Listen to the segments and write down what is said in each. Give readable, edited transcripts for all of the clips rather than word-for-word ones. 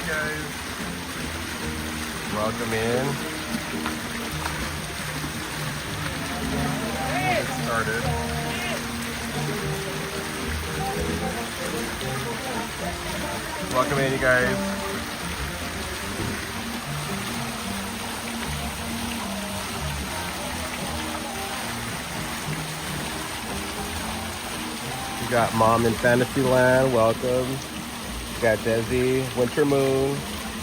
guys. Welcome in. Get started. Welcome in, you guys. We got Mom in Fantasyland. Welcome. We got Desi, Winter Moon,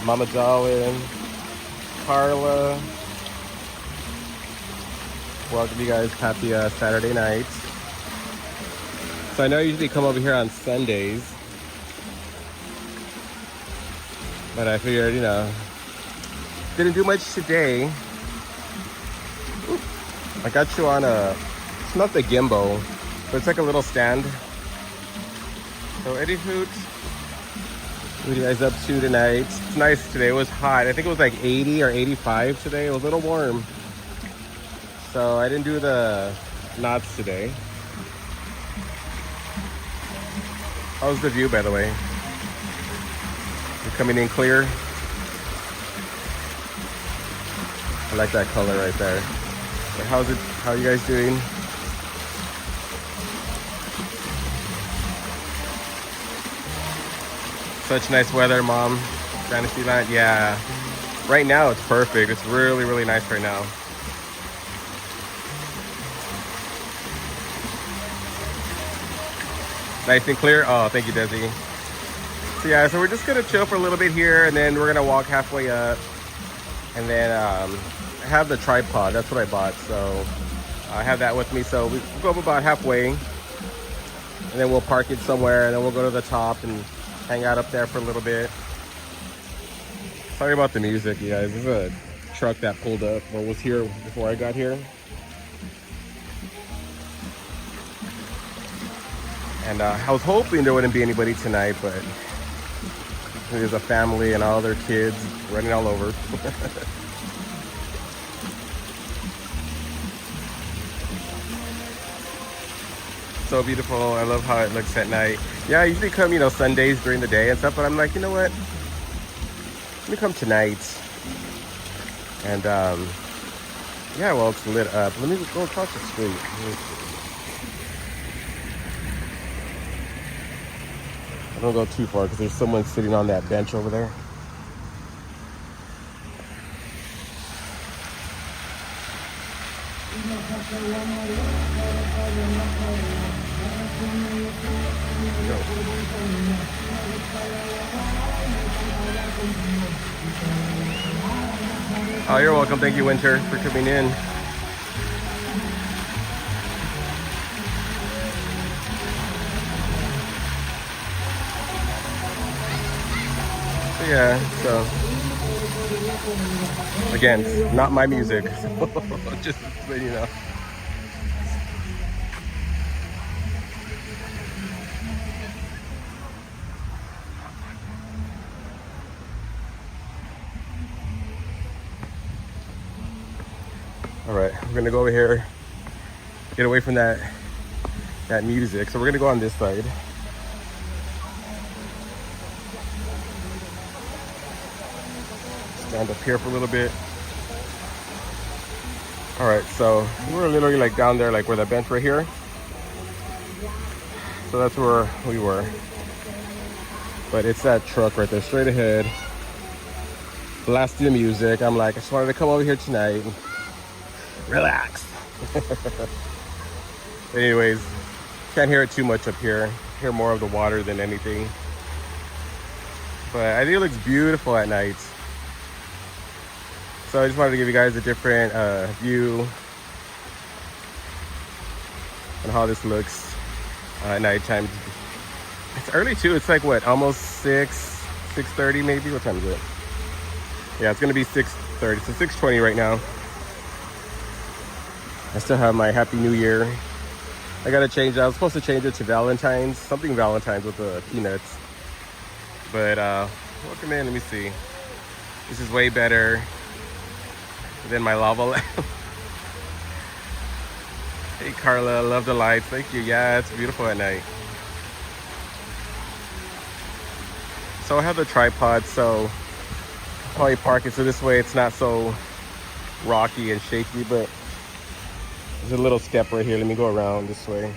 Mama Darlin, Carla. Welcome, you guys. Happy Saturday night. So I know I usually come over here on Sundays, but I figured, you know, didn't do much today. Ooh, I got you on it's not the gimbal, but it's like a little stand. So Eddie Hoot, what are you guys up to tonight? It's nice today. It was hot. I think it was like 80 or 85 today. It was a little warm. So I didn't do the knots today. How's the view, by the way? You're coming in clear? I like that color right there. How's it? How are you guys doing? Such nice weather, Mom. Fantasyland, yeah. Right now it's perfect. It's really, really nice right now. Nice and clear. Oh, thank you, Desi. So yeah, so we're just gonna chill for a little bit here, and then we're gonna walk halfway up. And then I have the tripod. That's what I bought. So I have that with me. So we'll go up about halfway, and then we'll park it somewhere, and then we'll go to the top and hang out up there for a little bit. Sorry about the music, you guys. There's a truck that pulled up or was here before I got here. And I was hoping there wouldn't be anybody tonight, but there's a family and all their kids running all over. So beautiful. I love how it looks at night. Yeah, I usually come, you know, Sundays during the day and stuff, but I'm like, you know what? Let me come tonight. And yeah, well, it's lit up. Let me go across the street. I don't go too far because there's someone sitting on that bench over there. Oh, you're welcome. Thank you, Winter, for coming in. Yeah, so again, not my music. Just so you know. All right, we're gonna go over here, get away from that music. So we're gonna go on this side. Stand up here for a little bit. All right, so we're literally like down there, like where the bench right here. So that's where we were. But it's that truck right there, straight ahead, blasting the music. I'm like, I just wanted to come over here tonight. Relax. Anyways, can't hear it too much up here. Hear more of the water than anything. But I think it looks beautiful at night. So I just wanted to give you guys a different view on how this looks at nighttime. It's early too. It's like what, almost 6:30 maybe. What time is it? Yeah, it's gonna be 6:30. So 6:20 right now. I still have my Happy New Year. I gotta change it. I was supposed to change it to Valentine's, something Valentine's with the peanuts. But welcome in. Let me see. This is way better than my lava lamp. Hey Carla, love the lights. Thank you. Yeah, it's beautiful at night. So I have the tripod, so probably park it so this way it's not so rocky and shaky, but there's a little step right here. Let me go around this way.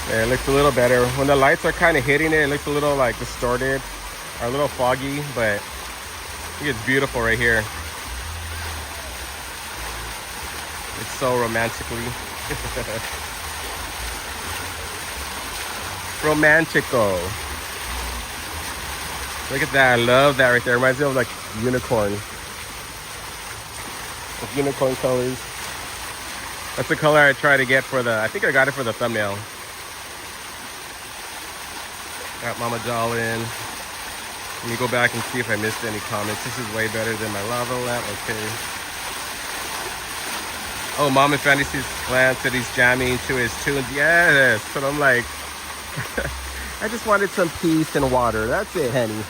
Yeah, it looks a little better. When the lights are kind of hitting it, it looks a little like distorted or a little foggy, but I think it's beautiful right here. It's so romantically. Romantico. Look at that. I love that right there. Reminds me of like unicorn. With unicorn colors. That's the color I try to get for the, I think I got it for the thumbnail. Got Mama Dollin. Let me go back and see if I missed any comments. This is way better than my lava lamp. Okay. Oh, Mama Fantasy's Land said he's jamming to his tunes. Yes. But I'm like, I just wanted some peace and water. That's it, honey.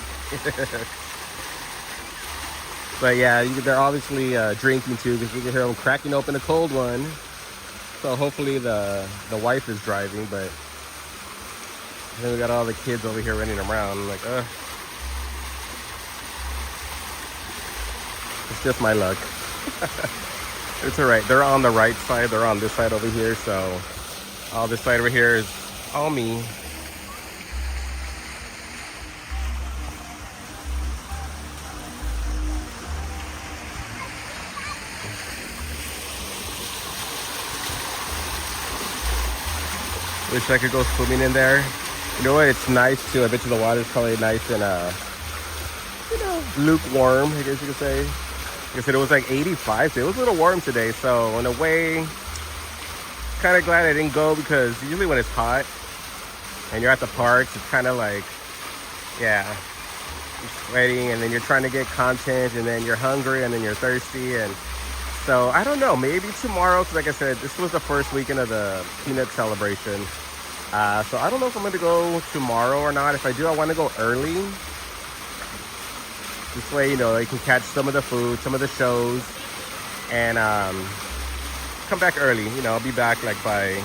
But yeah, they're obviously drinking too, because we can hear them cracking open a cold one. So hopefully the wife is driving, but then we got all the kids over here running around. I'm like, it's just my luck. It's all right. They're on the right side. They're on this side over here. So all this side over here is all me. Wish I could go swimming in there. You know what? It's nice too. I bet you the water's probably nice and you know, lukewarm, I guess you could say. Like I said, it was like 85, so it was a little warm today. So in a way, kind of glad I didn't go, because usually when it's hot and you're at the parks, it's kind of like, yeah, you're sweating and then you're trying to get content and then you're hungry and then you're thirsty. And so I don't know, maybe tomorrow, because like I said, this was the first weekend of the peanut celebration. So I don't know if I'm going to go tomorrow or not. If I do, I want to go early. This way, you know, I can catch some of the food, some of the shows, and come back early. You know, I'll be back like by,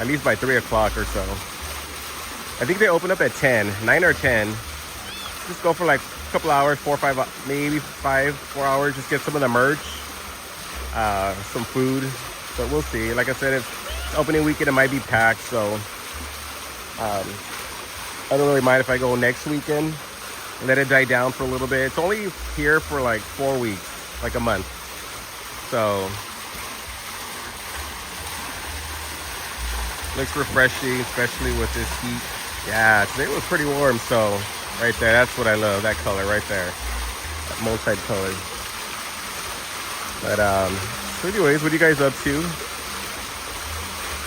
at least by 3 o'clock or so. I think they open up at 10, 9 or 10. Just go for like a couple hours, 4 or 5, maybe 4 hours. Just get some of the merch, some food. So we'll see. Like I said, if opening weekend, it might be packed, so I don't really mind if I go next weekend, let it die down for a little bit. It's only here for like 4 weeks, like a month. So looks refreshing, especially with this heat. Yeah, today was pretty warm, so right there, that's what I love, that color right there, that multi-color. But so anyways, what are you guys up to?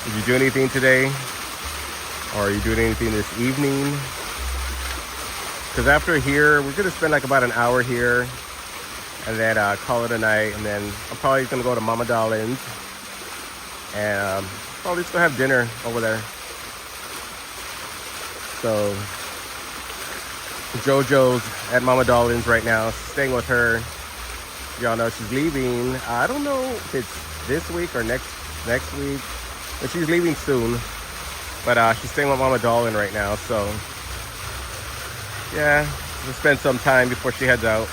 Did you do anything today? Or are you doing anything this evening? Because after here, we're going to spend like about an hour here. And then call it a night. And then I'm probably going to go to Mama Darlin's. And probably just going to have dinner over there. So JoJo's at Mama Darlin's right now. Staying with her. Y'all know she's leaving. I don't know if it's this week or next week. But she's leaving soon. But she's staying with Mama Dolan right now, so yeah, we'll spend some time before she heads out.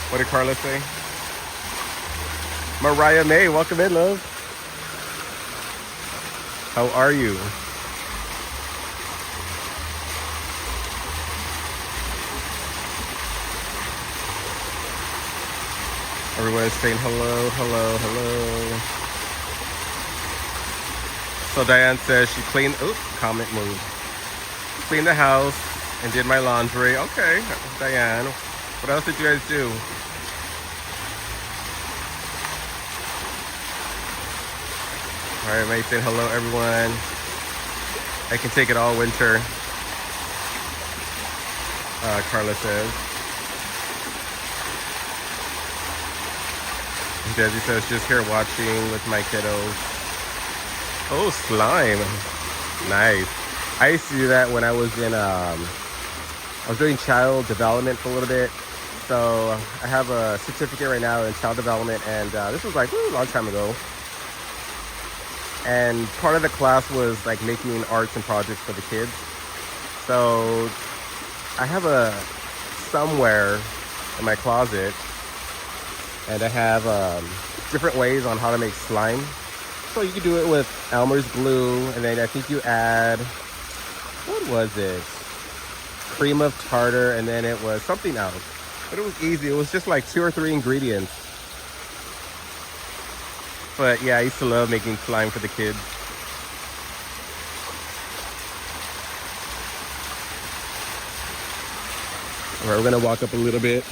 What did Carla say? Mariah May, welcome in, love. How are you? Everyone's saying hello, hello, hello. So Diane says she cleaned, oops, comment moved. Cleaned the house and did my laundry. Okay, Diane. What else did you guys do? All right, everybody saying hello, everyone. I can take it all winter. Carla says. Desi says, just here watching with my kiddos. Oh, slime. Nice. I used to do that when I was in, I was doing child development for a little bit. So I have a certificate right now in child development, and this was like a long time ago. And part of the class was like making arts and projects for the kids. So I have somewhere in my closet, and I have different ways on how to make slime. So you can do it with Elmer's glue, and then I think you add, what was it? Cream of tartar, and then it was something else. But it was easy. It was just like 2 or 3 ingredients. But yeah, I used to love making slime for the kids. All right, we're gonna walk up a little bit.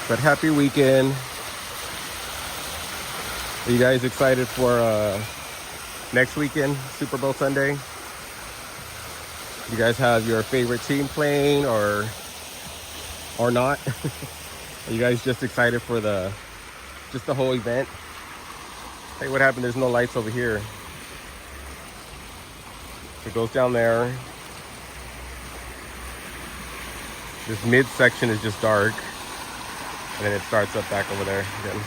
But happy weekend. Are you guys excited for next weekend, Super Bowl Sunday? You guys have your favorite team playing or not? Are you guys just excited for the whole event? Hey, what happened? There's no lights over here. It goes down there. This midsection is just dark. And then it starts up back over there again.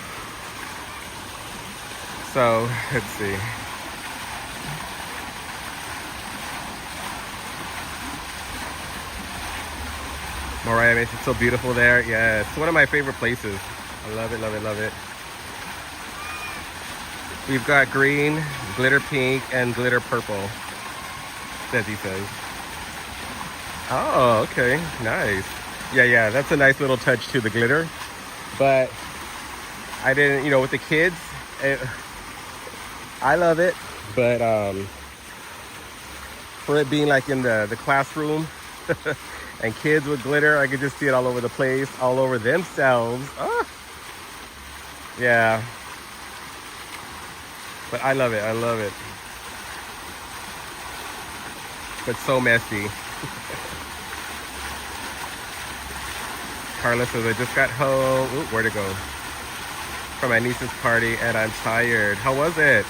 So, let's see. Mariah makes it so beautiful there. Yeah, it's one of my favorite places. I love it, love it, love it. We've got green, glitter pink, and glitter purple. Desi says. Oh, okay, nice. Yeah, that's a nice little touch to the glitter. But I didn't, with the kids, I love it. But for it being like in the classroom and kids with glitter, I could just see it all over the place, all over themselves. Ah. Yeah. But I love it. I love it. But so messy. Carla says, I just got home. Ooh, where'd it go? From my niece's party, and I'm tired. How was it?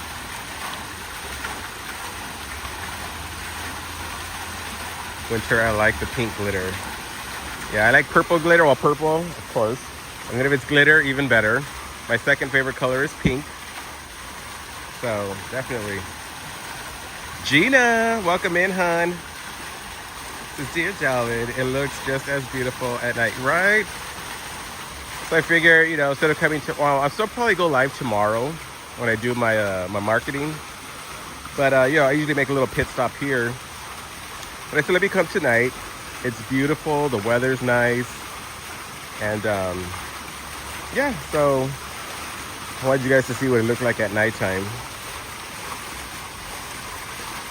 Winter, I like the pink glitter. Yeah, I like purple glitter. Well, purple, of course. And then if it's glitter, even better. My second favorite color is pink. So, definitely. Gina, welcome in, hon. Says, dear darling, it looks just as beautiful at night, right? So I figure, instead of coming to, well, I'll still probably go live tomorrow when I do my my marketing. But I usually make a little pit stop here. But I said, let me come tonight. It's beautiful, the weather's nice, and yeah. So I wanted you guys to see what it looked like at nighttime,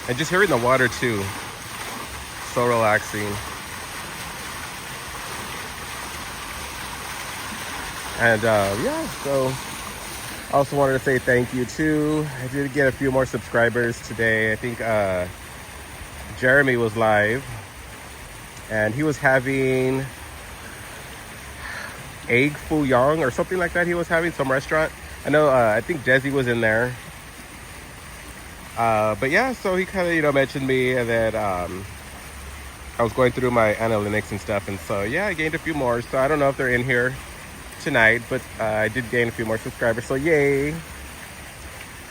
and just hearing the water too. So relaxing. And yeah, so I also wanted to say thank you too. I did get a few more subscribers today. I think Jeremy was live, and he was having egg foo young or something like that. He was having some restaurant. I know, I think Desi was in there. But yeah, so he kind of, mentioned me, and then I was going through my analytics and stuff, and so yeah, I gained a few more. So I don't know if they're in here tonight, but I did gain a few more subscribers, so yay. So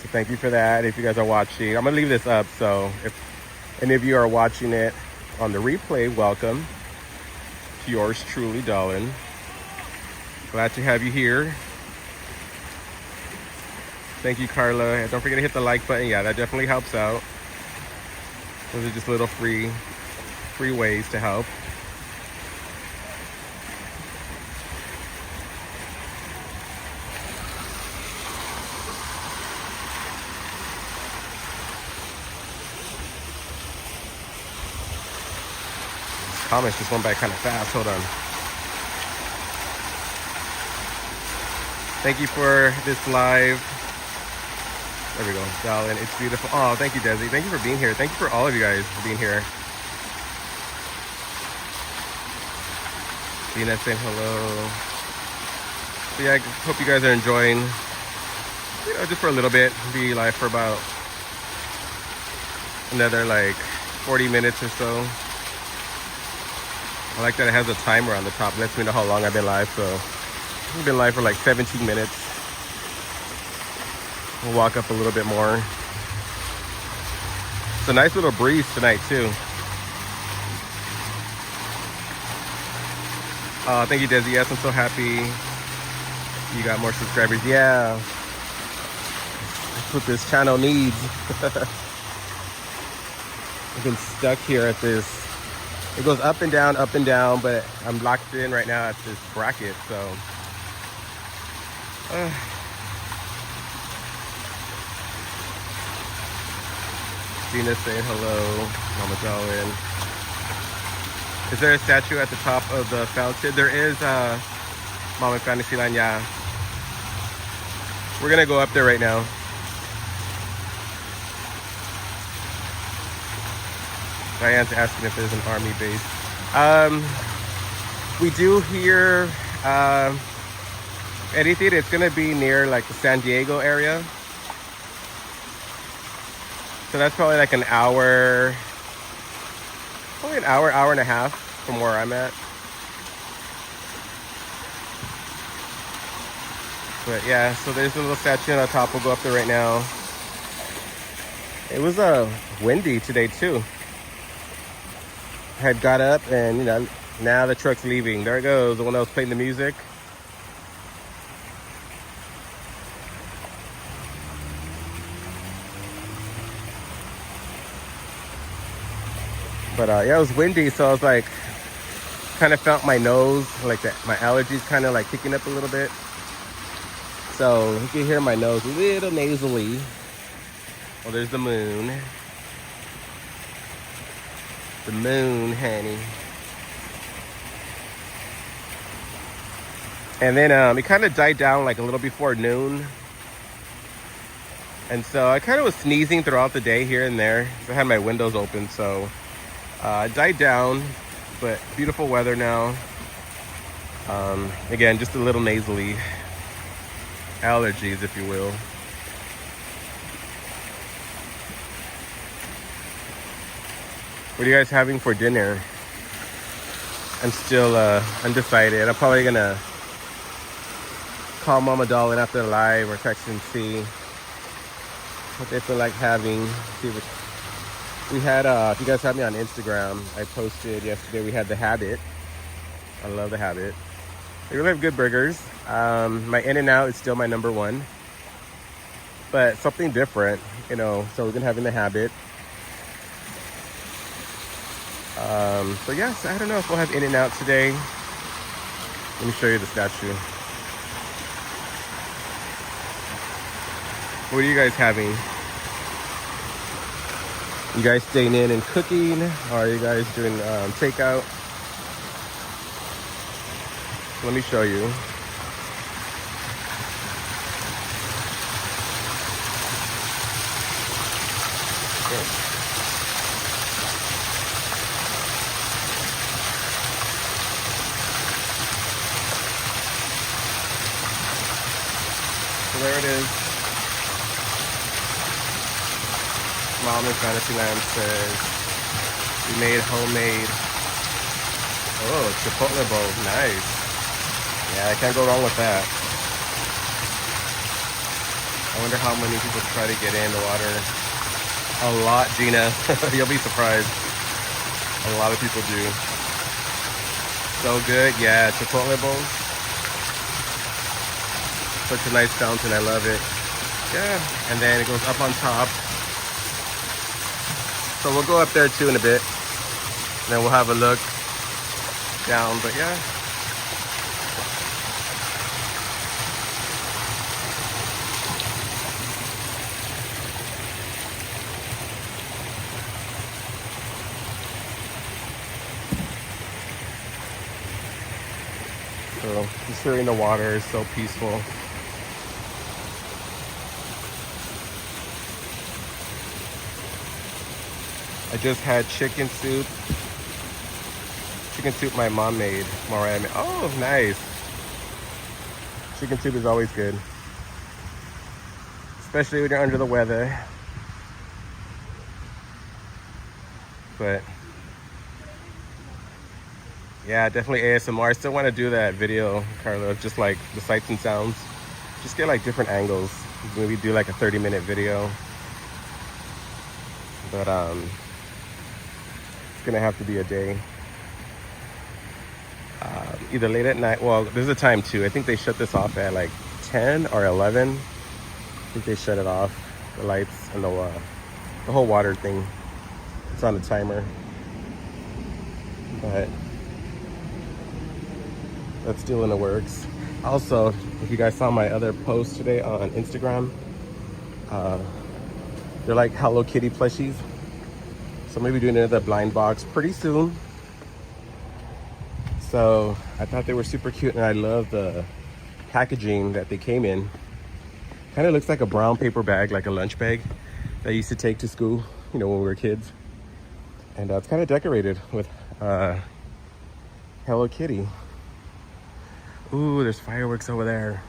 thank you for that. If you guys are watching, I'm gonna leave this up, so if any of you are watching it on the replay, welcome to yours truly, darling. Glad to have you here. Thank you, Carla. And don't forget to hit the like button. Yeah, that definitely helps out. Those are just little free ways to help. These comments just went by kind of fast. Hold on. Thank you for this live. There we go, darling. It's beautiful. Oh, thank you, Desi. Thank you for being here. Thank you for all of you guys for being here. Gina saying hello. So yeah, I hope you guys are enjoying, you know, just for a little bit. Be live for about another like 40 minutes or so. I like that it has a timer on the top. It lets me know how long I've been live. So I've been live for like 17 minutes. We'll walk up a little bit more. It's a nice little breeze tonight too. Thank you, Desi. Yes, I'm so happy you got more subscribers. Yeah, that's what this channel needs. I've been stuck here at this. It goes up and down, but I'm locked in right now at this bracket. So Gina saying hello. Mama Darwin. Is there a statue at the top of the fountain? There is, Mama Fantasyland, yeah. We're gonna go up there right now. Diane's asking if there's an army base. We do hear, anything. It's gonna be near like the San Diego area. So that's probably like an hour, hour and a half from where I'm at. But yeah, so there's a little statue on the top. We'll go up there right now. It was windy today too. I had got up and, you know, now the truck's leaving. There it goes, the one that was playing the music. But yeah, it was windy, so I was like, kind of felt my nose, like my allergies kind of like kicking up a little bit. So you can hear my nose a little nasally. Oh, there's the moon. The moon, honey. And then it kind of died down like a little before noon. And so I kind of was sneezing throughout the day here and there. So I had my windows open, so it died down, but beautiful weather now. Again, just a little nasally. Allergies, if you will. What are you guys having for dinner? I'm still undecided. I'm probably gonna call Mama Darwin after the live or text and see what they feel like having. See what we had. If you guys have me on Instagram, I posted yesterday. We had the Habit. I love the Habit. They really have good burgers. My In-N-Out is still my number one, but something different, you know. So we're gonna have in the Habit. So yes, I don't know if we'll have In-N-Out today. Let me show you the statue. What are you guys having? You guys staying in and cooking? Or are you guys doing takeout? Let me show you. Okay. So there it is. Mom in Fantasyland says we made homemade. Oh, chipotle bowl. Nice. Yeah, I can't go wrong with that. I wonder how many people try to get in the water. A lot, Gina. You'll be surprised. A lot of people do. So good. Yeah, chipotle bowls. Such a nice fountain. I love it. Yeah. And then it goes up on top. So we'll go up there too in a bit. And then we'll have a look down. But yeah. So just hearing the water is so peaceful. I just had chicken soup chicken soup my mom made. Mariah made. Oh, nice. Chicken soup is always good, especially when you're under the weather. But yeah, definitely ASMR. I still want to do that video, Carlos, just like the sights and sounds. Just get like different angles. Maybe do like a 30-minute video. But it's gonna have to be a day. Either late at night. Well, there's a time too. I think they shut this off at like 10 or 11. I think they shut it off. The lights and the whole water thing. It's on the timer. But that's still in the works. Also, if you guys saw my other post today on Instagram, they're like Hello Kitty plushies. So I'm gonna be doing another blind box pretty soon. So I thought they were super cute, and I love the packaging that they came in. Kind of looks like a brown paper bag, like a lunch bag that I used to take to school, you know, when we were kids. And it's kind of decorated with Hello Kitty. Ooh, there's fireworks over there.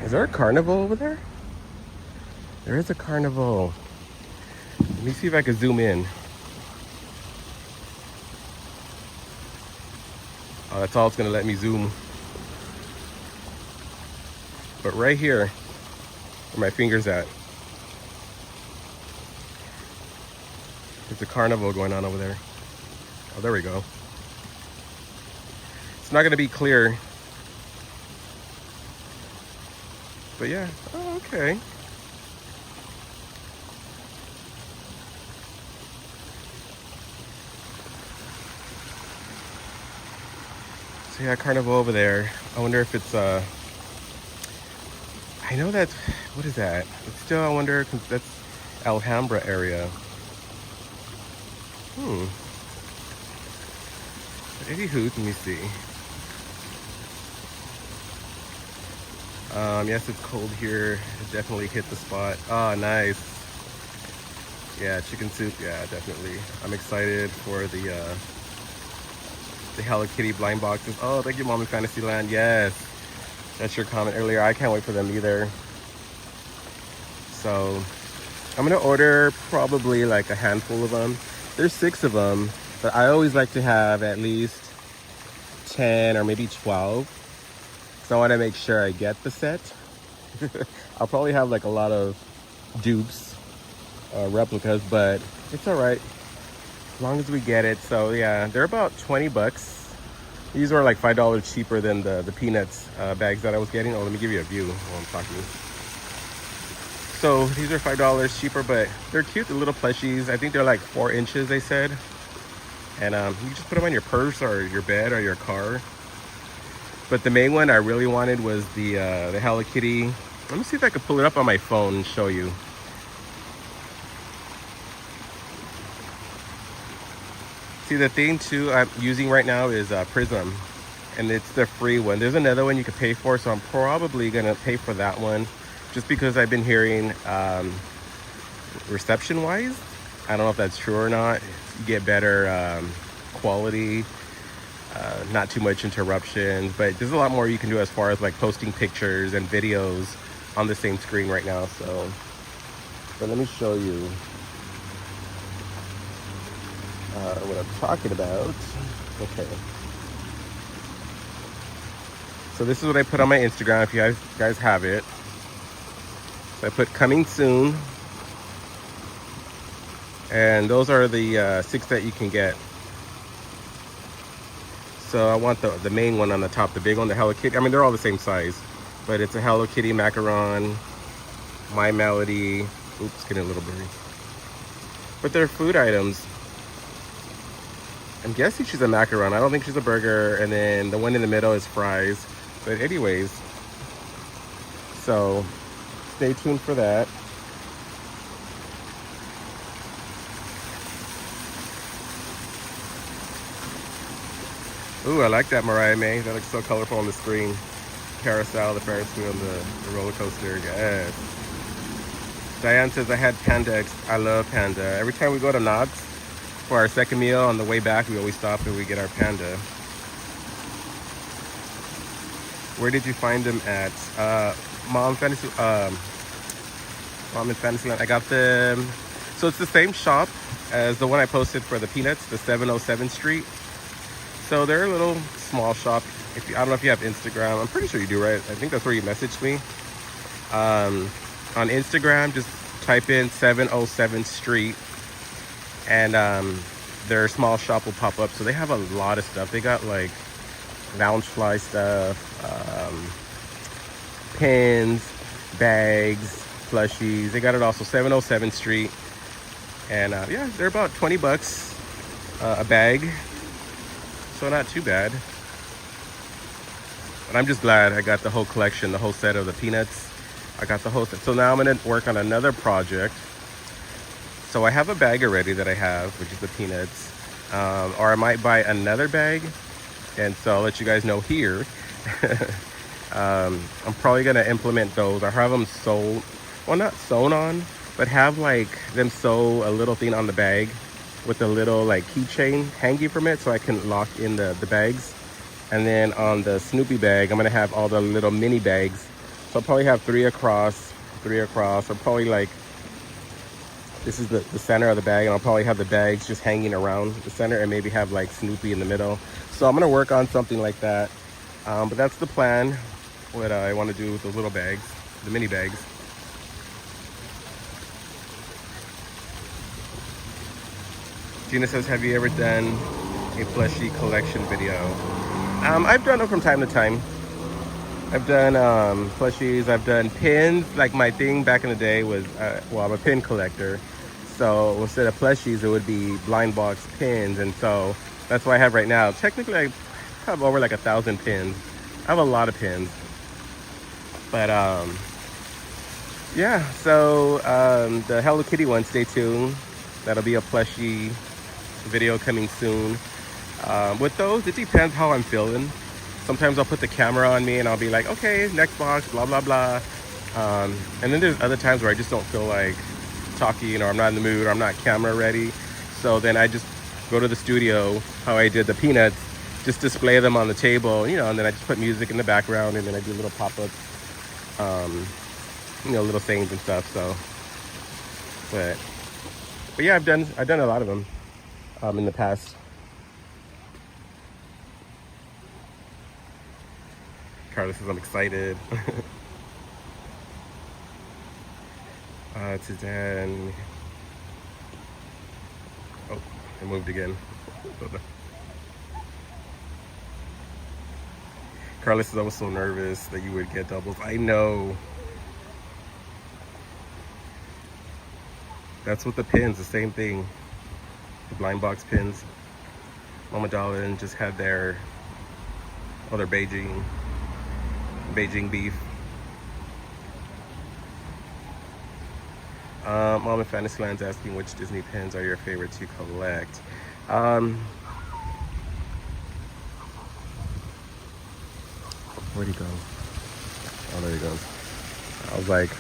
Is there a carnival over there? There is a carnival. Let me see if I can zoom in. Oh, that's all it's gonna let me zoom. But right here, where my finger's at, there's a carnival going on over there. Oh, there we go. It's not gonna be clear. But yeah, oh, okay. So yeah, carnival over there. I wonder if it's I know that's, what is that? But still, I wonder, cause that's Alhambra area. Anywho, let me see. Yes, it's cold here. It definitely hit the spot. Oh, nice. Yeah, chicken soup. Yeah, definitely. I'm excited for the Hello Kitty blind boxes. Oh, thank you, Mom in Fantasyland. Yes, that's your comment earlier. I can't wait for them either. So I'm gonna order probably like a handful of them. There's 6 of them, but I always like to have at least 10 or maybe 12. So I want to make sure I get the set. I'll probably have like a lot of dupes, replicas, but it's all right as long as we get it. So yeah, they're about 20 bucks. These were like $5 cheaper than the peanuts bags that I was getting. Oh, let me give you a view while I'm talking. So these are $5 cheaper, but they're cute, the little plushies. I think they're like 4 inches, they said. And you just put them on your purse or your bed or your car. But the main one I really wanted was the Hello Kitty. Let me see if I can pull it up on my phone and show you. See, the thing too I'm using right now is Prism, and it's the free one. There's another one you can pay for, so I'm probably gonna pay for that one, just because I've been hearing reception-wise, I don't know if that's true or not, you get better quality. Not too much interruptions, but there's a lot more you can do as far as like posting pictures and videos on the same screen right now. So, but let me show you what I'm talking about. Okay. So this is what I put on my Instagram, if you guys have it. So I put coming soon. And those are the 6 that you can get. So I want the main one on the top, the big one, the Hello Kitty. I mean, they're all the same size, but it's a Hello Kitty macaron, My Melody. Oops, getting a little blurry. But they're food items. I'm guessing she's a macaron. I don't think she's a burger. And then the one in the middle is fries. But anyways, so stay tuned for that. Ooh, I like that Mariah May. That looks so colorful on the screen. Carousel, the Ferris wheel, and the roller coaster. Yes. Diane says, I had Panda. I love Panda. Every time we go to Knott's, For our second meal on the way back, we always stop and we get our panda. Where did you find them at? Mom in Fantasyland. I got them. So it's the same shop as the one I posted for the peanuts, the 707 Street. So they're a little small shop. I don't know if you have Instagram. I'm pretty sure you do, right? I think that's where you messaged me. On Instagram, just type in 707 Street, and their small shop will pop up. So they have a lot of stuff. They got like Loungefly stuff, pins, bags, plushies. They got it also 707 Street, and yeah, they're about 20 bucks a bag, so not too bad. But I'm just glad I got the whole collection, the whole set of the peanuts. I got the whole set. So now I'm gonna work on another project. So I have a bag already that I have, which is the peanuts, or I might buy another bag, and so I'll let you guys know here. I'm probably gonna implement those or have them sewn, well, not sewn on, but have like them sew a little thing on the bag with a little like keychain hanging from it, so I can lock in the bags. And then on the Snoopy bag, I'm gonna have all the little mini bags. So I'll probably have three across, or probably like, this is the center of the bag, and I'll probably have the bags just hanging around the center and maybe have like Snoopy in the middle. So I'm gonna work on something like that. But that's the plan, what I wanna do with those little bags, the mini bags. Gina says, have you ever done a plushie collection video? I've done them from time to time. I've done plushies, I've done pins. Like my thing back in the day was, well, I'm a pin collector. So instead of plushies, it would be blind box pins. And so that's what I have right now. Technically, I have over like 1,000 pins. I have a lot of pins. But yeah, so the Hello Kitty one, stay tuned. That'll be a plushie video coming soon. With those, it depends how I'm feeling. Sometimes I'll put the camera on me and I'll be like, okay, next box, blah, blah, blah. And then there's other times where I just don't feel like talking, or I'm not in the mood, or I'm not camera ready. So then I just go to the studio, how I did the peanuts, just display them on the table, you know, and then I just put music in the background, and then I do little pop-ups, you know, little sayings and stuff. So, but yeah, I've done a lot of them in the past. Carla says, I'm excited. To Dan. Oh, I moved again. Carla says, I was so nervous that you would get doubles. I know. That's with the pins, the same thing. The blind box pins. Mama Darlin just had their other Beijing beef. Mom in Fantasyland's asking which Disney pins are your favorite to collect. Where'd he go? Oh, there he goes. I was like,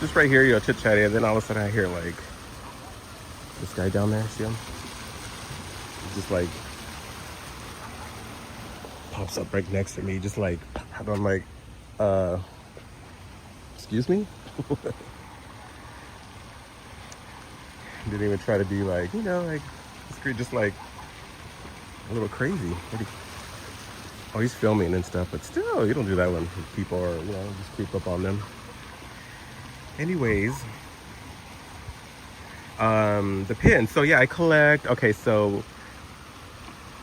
just right here, chit chatting, and then all of a sudden I hear like this guy down there. See him? He's just like pops up right next to me, just like, and I'm like, excuse me? Didn't even try to be like, you know, like, just like a little crazy. Oh, he's filming and stuff, but still, you don't do that when people are, you know, just creep up on them. Anyways, the pins. So yeah, I collect. Okay, so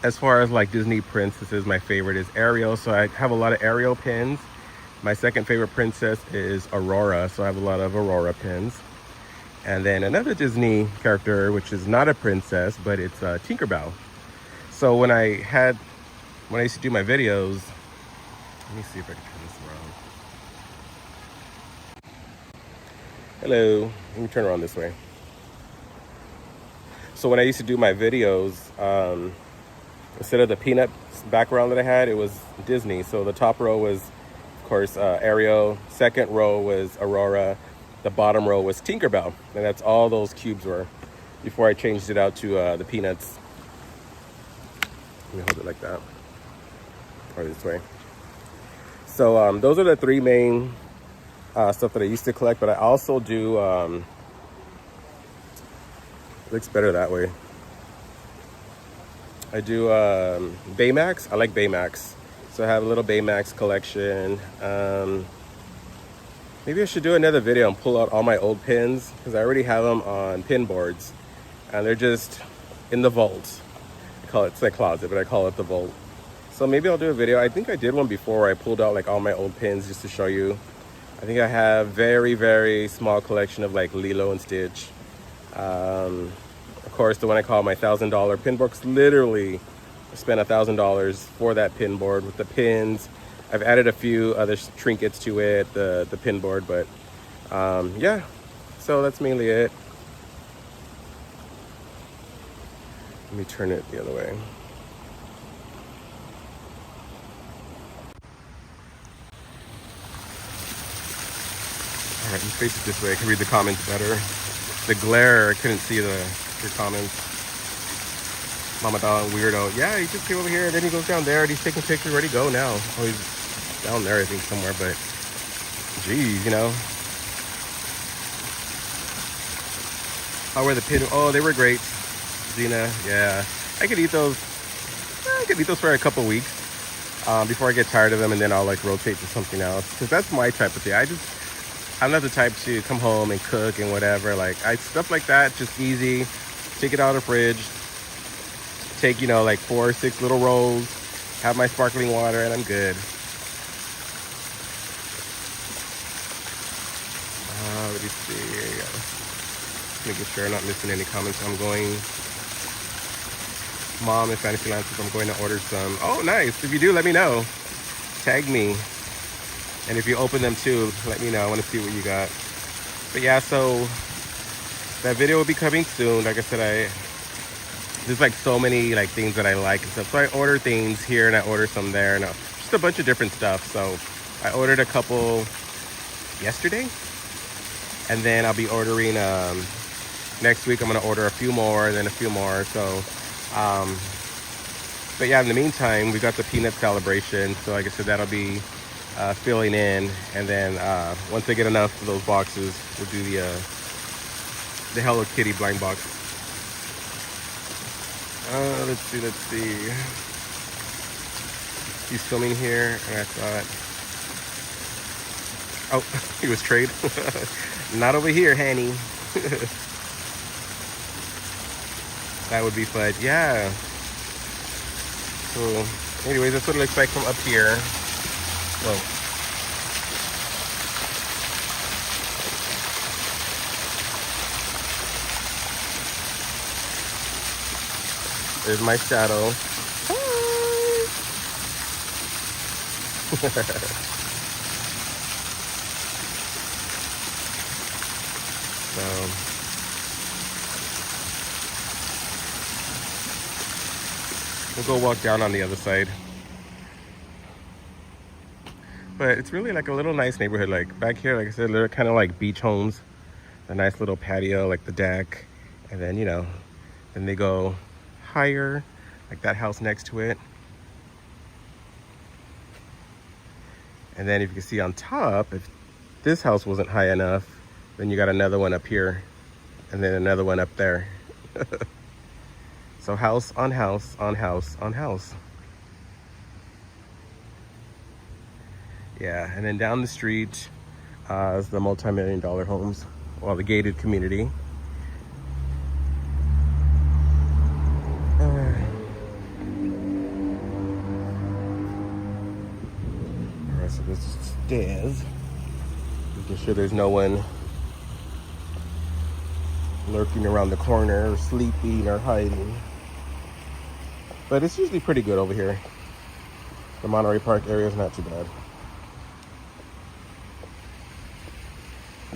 as far as like Disney princesses, my favorite is Ariel. So I have a lot of Ariel pins. My second favorite princess is Aurora. So I have a lot of Aurora pins. And then another Disney character, which is not a princess, but it's Tinkerbell. So when I used to do my videos, let me see if I can turn this around. Hello, let me turn around this way. So when I used to do my videos, instead of the peanut background that I had, it was Disney. So the top row was, of course, Ariel. Second row was Aurora. The bottom row was Tinkerbell. And that's all those cubes were. before I changed it out to the peanuts. Let me hold it like that, or this way. So those are the three main stuff that I used to collect, but I also do, looks better that way. I do Baymax. I like Baymax. So I have a little Baymax collection. Maybe I should do another video and pull out all my old pins, because I already have them on pin boards. And they're just in the vault. It's a closet, but I call it the vault. So maybe I'll do a video. I think I did one before where I pulled out like all my old pins just to show you. I think I have very, very small collection of like Lilo and Stitch. Of course, the one I call my $1,000 pin board. Literally, I spent $1,000 for that pin board with the pins. I've added a few other trinkets to it, the pin board, but yeah. So that's mainly it. Let me turn it the other way. All right, let's face it this way. I can read the comments better. The glare, I couldn't see your comments. Mama dog, weirdo. Yeah, he just came over here, and then he goes down there, and he's taking pictures. Where'd he go now? Oh, he's down there, I think, somewhere, but geez, you know. How were the pin? Oh, they were great. Zena, yeah. I could eat those for a couple weeks before I get tired of them, and then I'll like rotate to something else. Because that's my type of thing. I'm not the type to come home and cook and whatever. Like stuff like that, just easy. Take it out of the fridge. Take, you know, like 4 or 6 little rolls. Have my sparkling water, and I'm good. Let me see. Here you go. Making sure I'm not missing any comments. I'm going. Mom and Fantasy Lances, I'm going to order some. Oh, nice. If you do, let me know. Tag me. And if you open them too, let me know. I want to see what you got. But yeah, so that video will be coming soon. Like I said, there's like so many like things that I like and stuff. So I order things here and I order some there, and just a bunch of different stuff. So I ordered a couple yesterday, and then I'll be ordering next week. I'm gonna order a few more, and then a few more. So but yeah, in the meantime, we got the peanut celebration. So like I said, that'll be filling in, and then once I get enough of those boxes, we'll do the Hello Kitty blind box. Let's see. He's filming here, and I thought, oh, he was trade. Not over here, Hanny. That would be fun. Yeah. So, anyways, that's what it looks like from up here. Whoa. There's my shadow. We'll go walk down on the other side. But it's really like a little nice neighborhood. Like back here, like I said, they're kind of like beach homes. A nice little patio, like the deck. And then, you know, then they go higher, like that house next to it. And then if you can see on top, if this house wasn't high enough, then you got another one up here, and then another one up there. So house on house on house on house. Yeah, and then down the street is the multi-million-dollar homes, well, the gated community. Alright, so this is stairs. Making sure there's no one lurking around the corner or sleeping or hiding. But it's usually pretty good over here. The Monterey Park area is not too bad.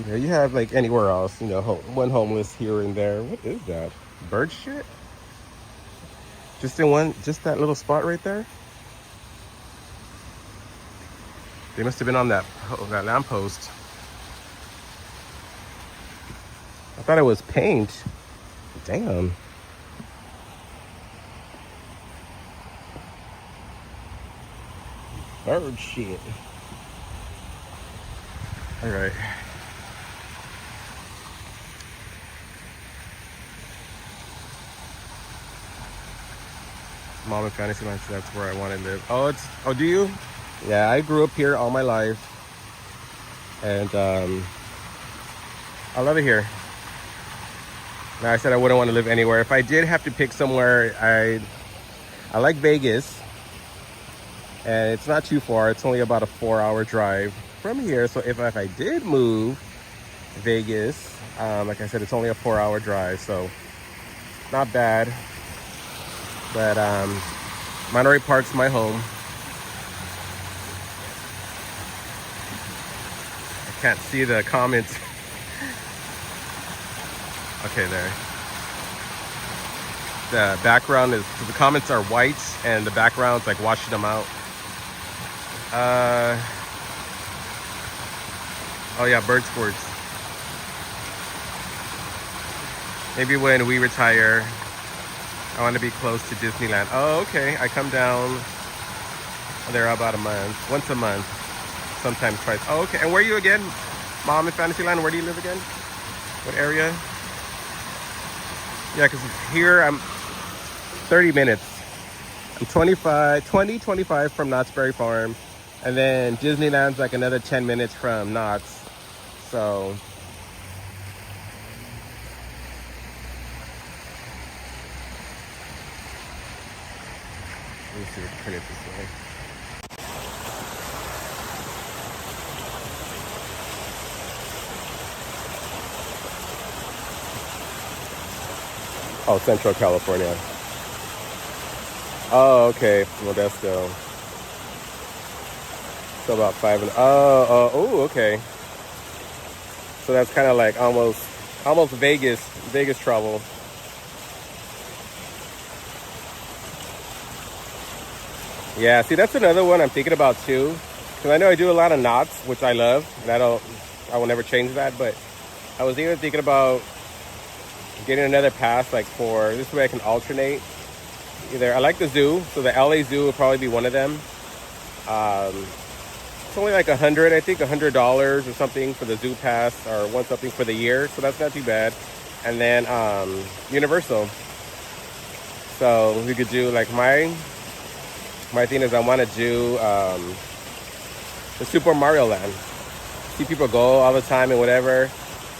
Yeah, you have like anywhere else, you know, one homeless here and there. What is that? Bird shit? Just that little spot right there? They must have been on that lamppost. I thought it was paint. Damn. Bird shit. All right. Mom and Fantasy Lunch, that's where I want to live. Oh, do you? Yeah, I grew up here all my life. And I love it here. Now, I said I wouldn't want to live anywhere. If I did have to pick somewhere, I like Vegas. And it's not too far. It's only about a 4-hour drive from here. So if I did move Vegas, like I said, it's only a 4-hour drive. So not bad. But Monterey Park's my home. I can't see the comments. Okay, there. The background is, the comments are white and the background's like washing them out. Oh yeah, bird sports. Maybe when we retire, I want to be close to Disneyland. Oh, okay. I come down there about a month, once a month, sometimes twice. Oh, okay. And where are you again? Mom in Fantasyland, where do you live again? What area? Yeah, because here I'm 30 minutes. I'm 25 from Knott's Berry Farm. And then Disneyland's like another 10 minutes from Knott's. So let me see if I can turn it this way. Oh, Central California. Oh, okay, Modesto. So about 5 and oh, okay. So that's kind of like almost Vegas travel. Yeah, see, that's another one I'm thinking about too, because I know I do a lot of knots, which I love, and I will never change that. But I was even thinking about getting another pass, like for this way I can alternate. Either I like the zoo, so the LA Zoo will probably be one of them. It's only like $100, I think $100 or something for the zoo pass, or one something for the year, so that's not too bad. And then Universal. So we could do like my thing is I want to do the Super Mario Land. See people go all the time and whatever.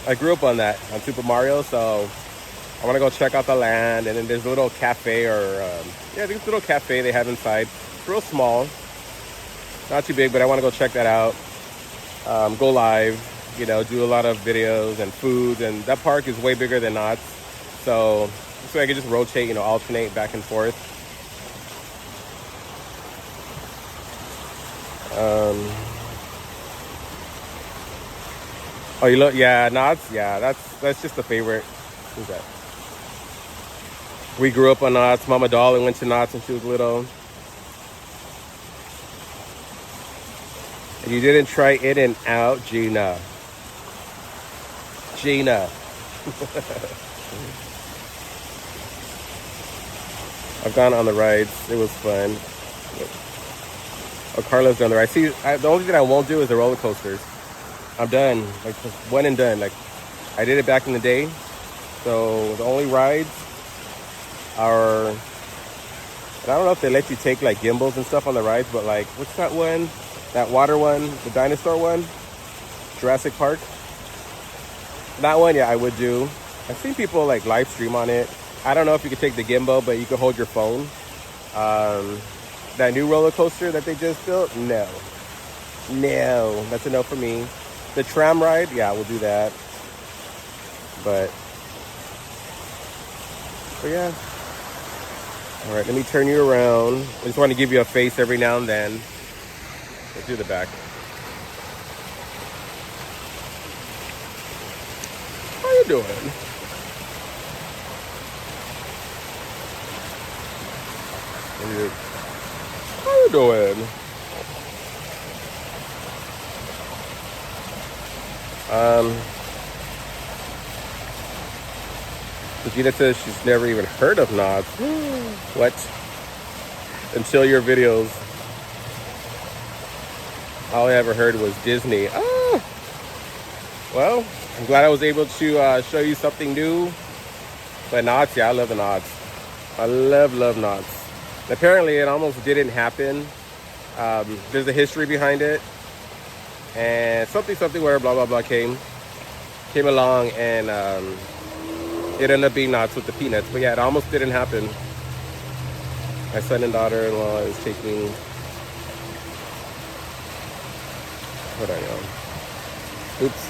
I grew up on that, on Super Mario, so I want to go check out the land. And then there's a little cafe, or yeah, I think it's a little cafe they have inside. It's real small, not too big, but I want to go check that out. Go live, you know, do a lot of videos and foods. And that park is way bigger than Knott's, so this way I can just rotate, you know, alternate back and forth. Oh, you look, yeah, Knott's, yeah, that's just a favorite. Who's that? We grew up on Knott's. Mama Dolly went to Knott's when she was little. And you didn't try In-N-Out, Gina. I've gone on the rides. It was fun. Oh, Carla's done the ride. See, the only thing I won't do is the roller coasters. I'm done. Like, just one and done. Like, I did it back in the day. So the only rides are, and I don't know if they let you take like gimbals and stuff on the rides, but like, what's that one? That water one, the dinosaur one, Jurassic Park. That one, yeah, I would do. I've seen people like live stream on it. I don't know if you could take the gimbal, but you could hold your phone. That new roller coaster that they just built, no, that's a no for me. The tram ride, yeah, we'll do that. But yeah. All right, let me turn you around. I just want to give you a face every now and then. Let's do the back. How you doing? How you doing? Gina says she's never even heard of knots. What? Until your videos. All I ever heard was Disney. Oh! Well, I'm glad I was able to show you something new. But knots, yeah, I love the knots. I love knots. Apparently, it almost didn't happen. There's a history behind it. And something where blah, blah, blah came along, and it ended up being knots with the peanuts. But yeah, it almost didn't happen. My son and daughter-in-law is taking... Hold on, y'all. Oops.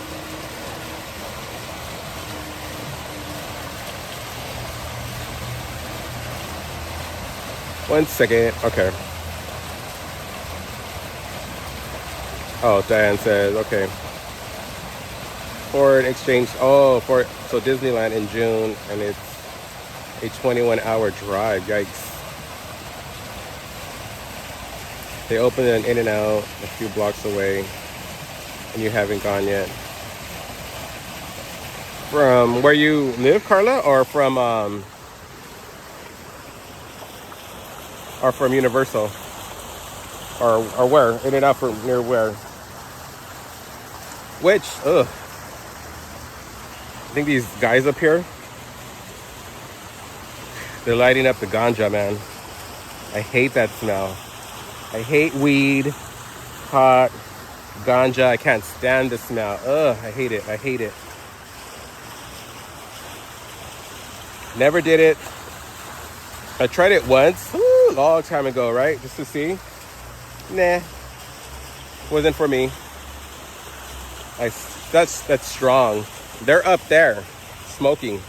One second. Okay. Oh, Diane says, okay. Foreign exchange. Oh, so Disneyland in June, and it's a 21-hour drive. Yikes. They opened an In-N-Out a few blocks away, and you haven't gone yet. From where you live, Carla, or from Universal, or where? In-N-Out from near where? Which? Ugh. I think these guys up here, they're lighting up the ganja, man. I hate that smell. I hate weed, pot, ganja. I can't stand the smell. Ugh, I hate it. I hate it. Never did it. I tried it once, a long time ago, right? Just to see. Nah, wasn't for me. That's strong. They're up there, smoking.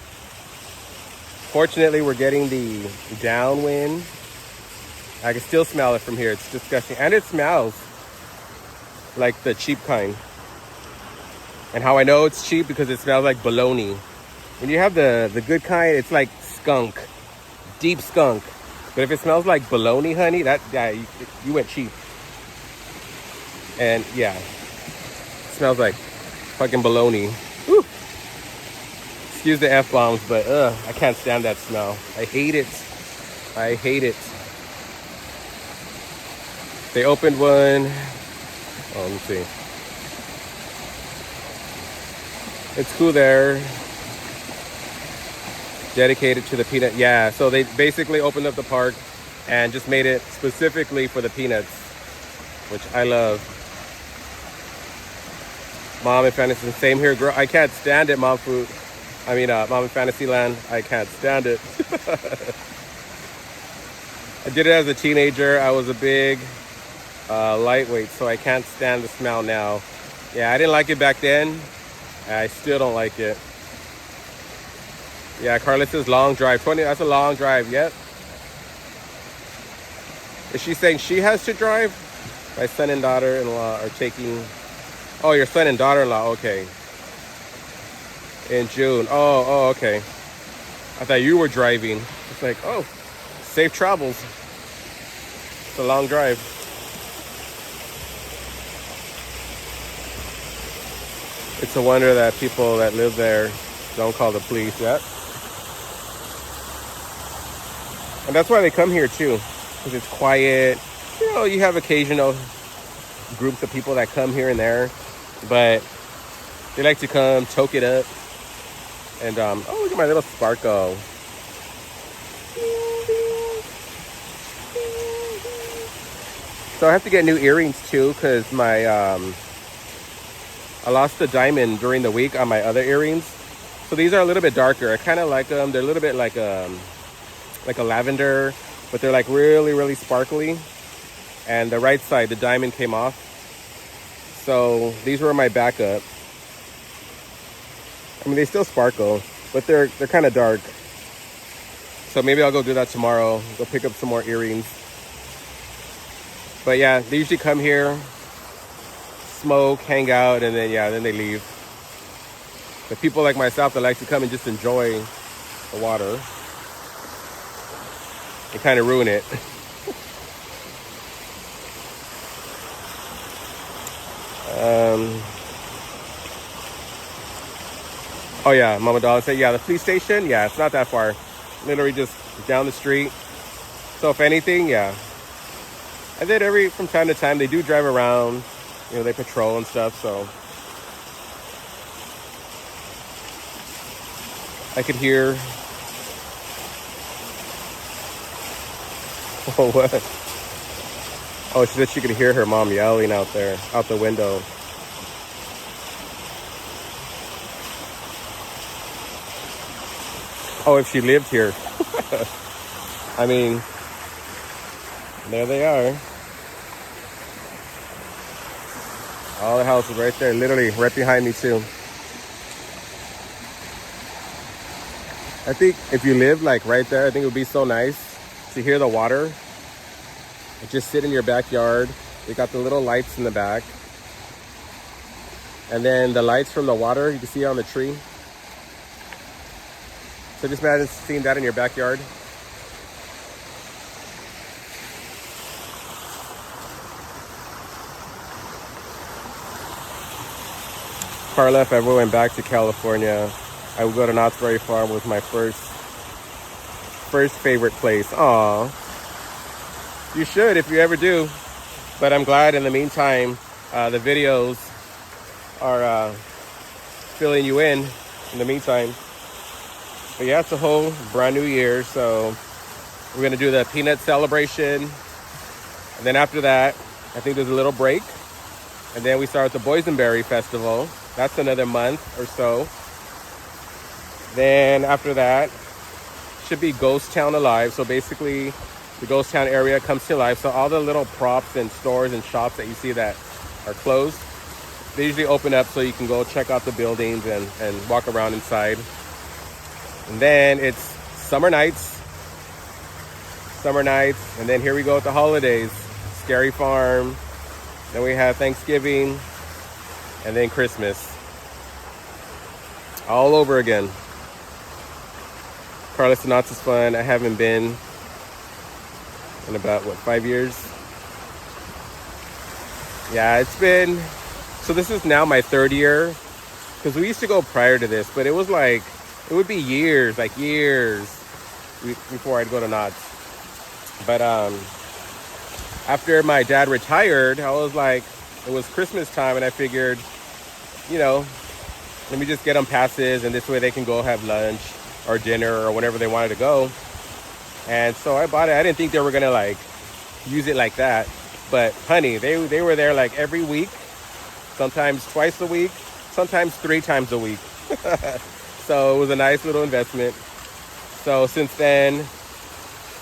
Fortunately, we're getting the downwind. I can still smell it from here. It's disgusting. And it smells like the cheap kind. And how I know it's cheap, because it smells like bologna. When you have the good kind, it's like skunk. Deep skunk. But if it smells like bologna, honey, you went cheap. And yeah, it smells like fucking bologna. Woo. Excuse the F-bombs, but I can't stand that smell. I hate it. I hate it. They opened one. Oh, let me see. It's cool there. Dedicated to the peanut. Yeah, so they basically opened up the park and just made it specifically for the peanuts, which I love. Mom and Fantasy, same here, girl. I can't stand it, Mom and Fantasyland. I can't stand it. I did it as a teenager. I was a big lightweight, so I can't stand the smell now. Yeah, I didn't like it back then. I still don't like it. Yeah, Carla says long drive. 20, that's a long drive. Yep. Is she saying she has to drive? My son and daughter-in-law are taking... Oh, your son and daughter-in-law. Okay. In June. Oh, okay. I thought you were driving. It's like, oh, safe travels. It's a long drive. It's a wonder that people that live there don't call the police yet. And that's why they come here too, because it's quiet. You know, you have occasional groups of people that come here and there, but they like to come, toke it up. And, oh, look at my little sparkle. So I have to get new earrings too, because I lost the diamond during the week on my other earrings. So these are a little bit darker. I kind of like them. They're a little bit like a lavender, but they're like really, really sparkly. And the right side, the diamond came off. So these were my backup. I mean, they still sparkle, but they're kind of dark. So maybe I'll go do that tomorrow. Go pick up some more earrings. But yeah, they usually come here, smoke, hang out, and then they leave. But people like myself that like to come and just enjoy the water, they kind of ruin it. Oh yeah, Mama Doll said, yeah, the police station, yeah, it's not that far. Literally just down the street. So if anything, yeah. And then from time to time, they do drive around. You know, they patrol and stuff, so. I could hear. Oh, what? Oh, she said she could hear her mom yelling out there, out the window. Oh, if she lived here. I mean, there they are. All the houses right there, literally right behind me too. I think if you live like right there, I think it would be so nice to hear the water. Just sit in your backyard. You got the little lights in the back. And then the lights from the water, you can see on the tree. So just imagine seeing that in your backyard. Carla, if I ever went back to California, I would go to Knott's Berry Farm. Was my first favorite place. Aw. You should if you ever do. But I'm glad in the meantime, the videos are filling you in the meantime. But yeah, it's a whole brand new year. So we're going to do the peanut celebration. And then after that, I think there's a little break. And then we start the Boysenberry Festival. That's another month or so. Then after that, should be Ghost Town Alive. So basically, the Ghost Town area comes to life. So all the little props and stores and shops that you see that are closed, they usually open up so you can go check out the buildings and walk around inside. And then it's summer nights. And then here we go with the holidays. Scary Farm. Then we have Thanksgiving. And then Christmas. All over again. Carlos Knott's is fun. I haven't been in about, 5 years? Yeah, it's been... So this is now my 3rd year. Because we used to go prior to this. But it was like... It would be years before I'd go to Knott's. But after my dad retired, I was like, it was Christmas time, and I figured, you know, let me just get them passes, and this way they can go have lunch or dinner or whatever they wanted to go. And so I bought it. I didn't think they were gonna like use it like that, but honey, they were there like every week, sometimes twice a week, sometimes 3 times a week. So it was a nice little investment. So since then,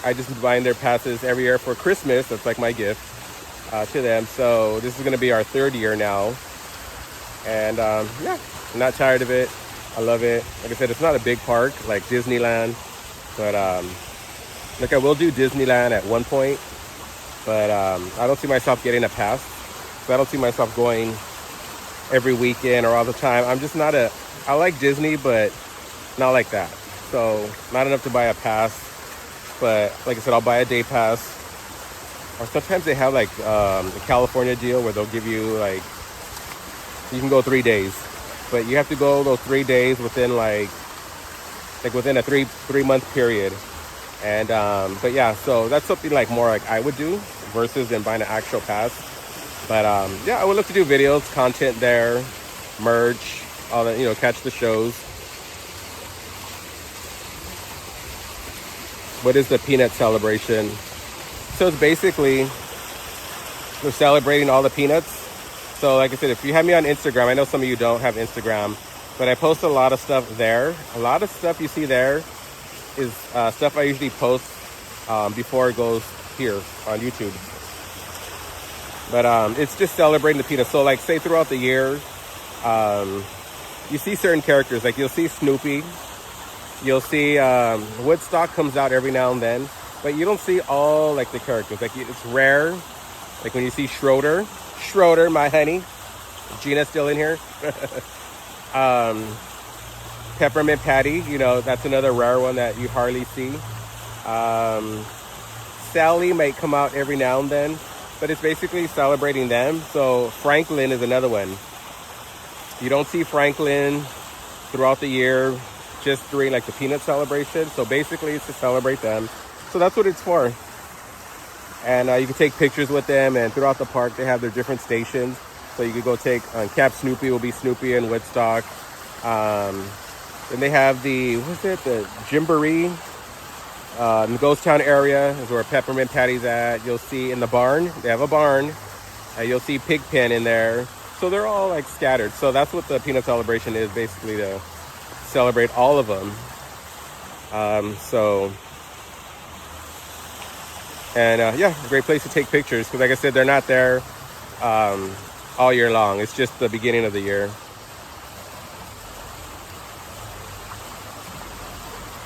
I just been buying their passes every year for Christmas. That's like my gift to them. So this is going to be our 3rd year now. And yeah, I'm not tired of it. I love it. Like I said, it's not a big park like Disneyland. But like I will do Disneyland at one point. But I don't see myself getting a pass. So I don't see myself going every weekend or all the time. I'm just not I like Disney, but not like that. So not enough to buy a pass. But like I said, I'll buy a day pass. Or sometimes they have like the California deal where they'll give you like, you can go 3 days. But you have to go those 3 days within like within a three month period. And but yeah, so that's something like more like I would do versus than buying an actual pass. But yeah, I would look to do videos, content there, merch, all that, you know, catch the shows. What is the peanut celebration? So it's basically we're celebrating all the peanuts. So like I said, if you have me on Instagram, I know some of you don't have Instagram, but I post a lot of stuff there. A lot of stuff you see there is stuff I usually post before it goes here on YouTube. But it's just celebrating the peanuts. So like say throughout the year, you see certain characters, like you'll see Snoopy, you'll see Woodstock comes out every now and then, but you don't see all like the characters. Like it's rare, like when you see Schroeder, my honey, Gina's still in here. Peppermint Patty, you know, that's another rare one that you hardly see. Sally might come out every now and then, but it's basically celebrating them. So Franklin is another one. You don't see Franklin throughout the year, just during like the peanut celebration. So basically it's to celebrate them. So that's what it's for. And you can take pictures with them, and throughout the park they have their different stations. So you could go take Camp Snoopy will be Snoopy and Woodstock. Then they have the Gymboree in the Ghost Town area is where Peppermint Patty's at. You'll see in the barn, they have a barn. You'll see Pigpen in there. So they're all like scattered. So that's what the peanut celebration is, basically to celebrate all of them. Yeah, a great place to take pictures because, like I said, they're not there all year long. It's just the beginning of the year.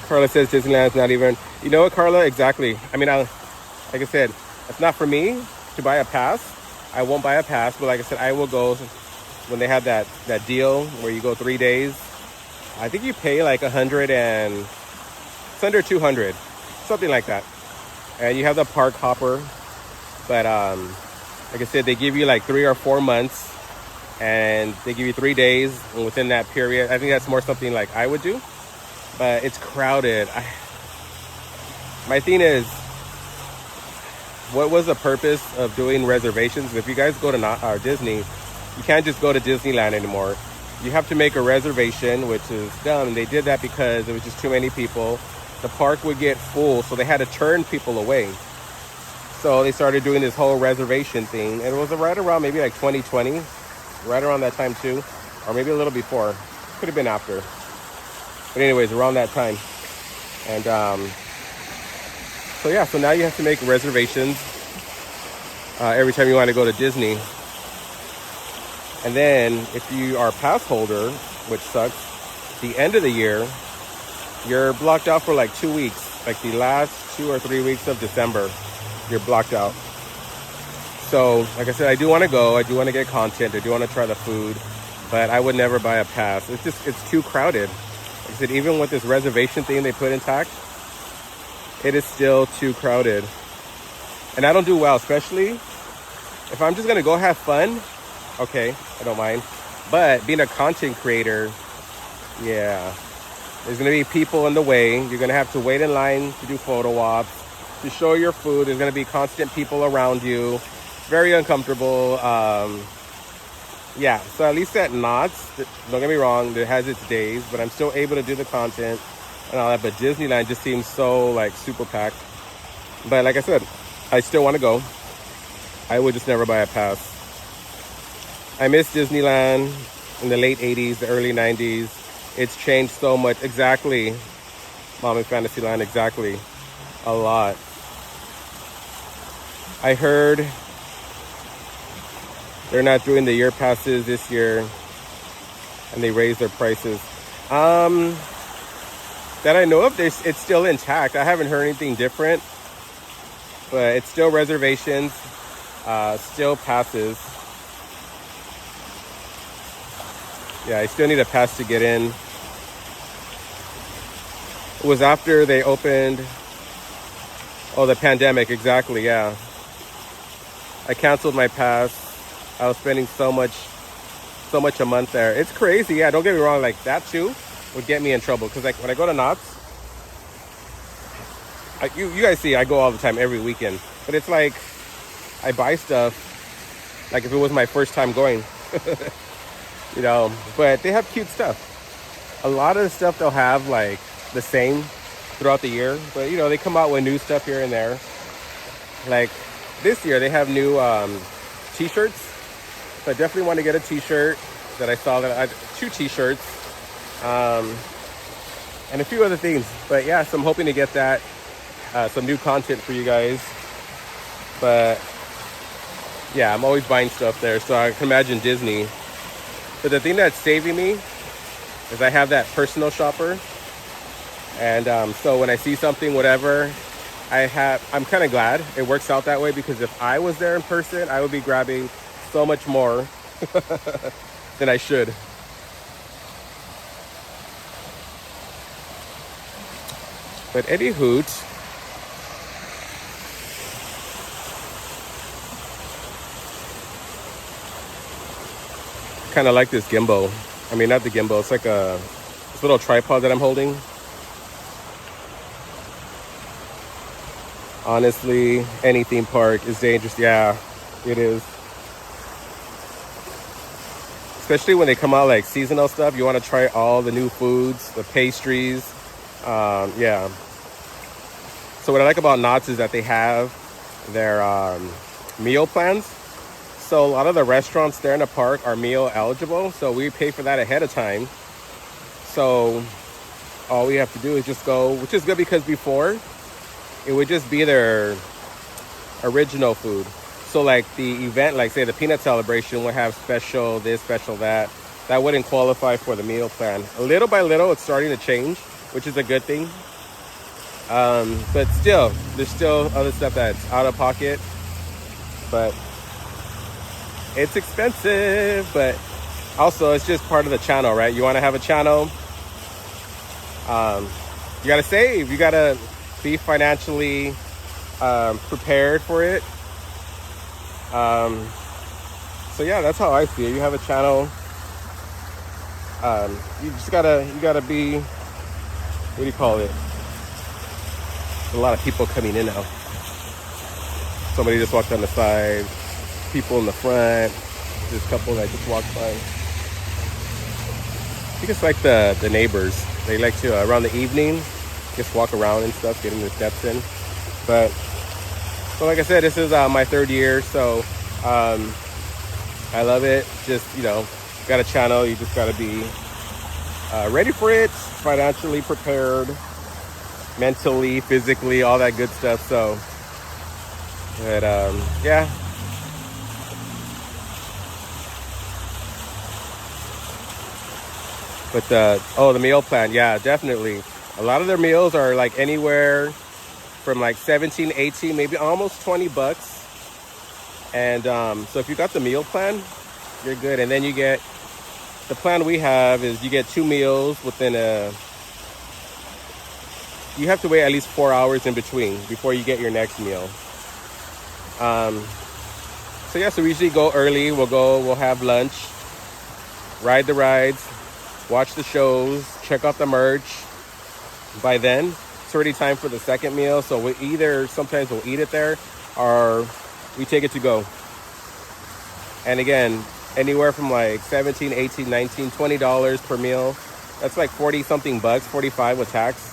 Carla says Disneyland's not even. You know what, Carla? Exactly. I mean, like I said, it's not for me to buy a pass. I won't buy a pass, but like I said, I will go when they have that deal where you go 3 days. I think you pay like it's under 200, something like that. And you have the park hopper, but like I said, they give you like 3 or 4 months, and they give you 3 days. And within that period, I think that's more something like I would do, but it's crowded. My thing is, what was the purpose of doing reservations? If you guys go to Disney, you can't just go to Disneyland anymore. You have to make a reservation, which is dumb. They did that because it was just too many people. The park would get full, so they had to turn people away. So they started doing this whole reservation thing. And it was right around maybe like 2020, right around that time too, or maybe a little before. Could have been after. But anyways, around that time. And so yeah, so now you have to make reservations every time you want to go to Disney. And then if you are a pass holder, which sucks, the end of the year, you're blocked out for like 2 weeks. Like the last 2 or 3 weeks of December, you're blocked out. So like I said, I do want to go. I do want to get content. I do want to try the food. But I would never buy a pass. It's too crowded. Like I said, even with this reservation thing they put intact, it is still too crowded. And I don't do well, especially if I'm just going to go have fun. Okay, I don't mind. But being a content creator, yeah, there's going to be people in the way. You're going to have to wait in line to do photo ops, to show your food. There's going to be constant people around you. Very uncomfortable. Yeah, so at least at Knott's, don't get me wrong, it has its days, but I'm still able to do the content and all that. But Disneyland just seems so like super packed. But like I said, I still want to go. I would just never buy a pass. I miss Disneyland in the late 80s, the early 90s. It's changed so much. Exactly. Mom and Fantasyland, exactly. A lot. I heard they're not doing the year passes this year, and they raised their prices. That I know of, it's still intact. I haven't heard anything different, but it's still reservations, still passes. Yeah, I still need a pass to get in. It was after they opened. Oh, the pandemic, exactly, yeah. I canceled my pass. I was spending so much a month there. It's crazy, yeah, don't get me wrong, like that too would get me in trouble. Because like when I go to Knott's, you guys see I go all the time, every weekend. But it's like, I buy stuff like if it was my first time going. You know, but they have cute stuff. A lot of the stuff they'll have like the same throughout the year, but you know, they come out with new stuff here and there. Like this year they have new t-shirts. So I definitely want to get a t-shirt that I saw, that I 2 t-shirts and a few other things. But yeah, so I'm hoping to get that, some new content for you guys. But yeah, I'm always buying stuff there, so I can imagine Disney. But the thing that's saving me is I have that personal shopper. And so when I see something, whatever, I'm kind of glad it works out that way, because if I was there in person, I would be grabbing so much more than I should. But any hoot, kind of like this gimbal. I mean, not the gimbal, it's like a This little tripod that I'm holding. Honestly, any theme park is dangerous. Yeah, it is. Especially when they come out like seasonal stuff. You want to try all the new foods, the pastries. Yeah. So what I like about Knott's is that they have their meal plans. So a lot of the restaurants there in the park are meal eligible. So we pay for that ahead of time. So all we have to do is just go, which is good because before it would just be their original food. So like the event, like say the peanut celebration would have special this, special that. That wouldn't qualify for the meal plan. Little by little, it's starting to change, which is a good thing. But still, there's still other stuff that's out of pocket. But it's expensive, but also it's just part of the channel, right? You want to have a channel. You got to save. You got to be financially prepared for it. So yeah, that's how I see it. You have a channel. You gotta be, what do you call it? A lot of people coming in now. Somebody just walked on the side. People in the front. This couple that just walked by. I think it's like the neighbors. They like to, around the evening, just walk around and stuff, getting their steps in. But, so like I said, this is my 3rd year, so I love it. Just, you know, got a channel, you just got to be ready for it, financially prepared, mentally, physically, all that good stuff. So, but yeah. But the meal plan, yeah, definitely. A lot of their meals are like anywhere from like 17, 18, maybe almost $20. And so if you got the meal plan, you're good. And then you get, the plan we have is you get 2 meals within you have to wait at least 4 hours in between before you get your next meal. So yeah, so we usually go early. We'll have lunch, ride the rides, watch the shows, check out the merch. By then, it's already time for the second meal. So we either, sometimes we'll eat it there or we take it to go. And again, anywhere from like 17, 18, 19, $20 per meal. That's like 40 something bucks, 45 with tax.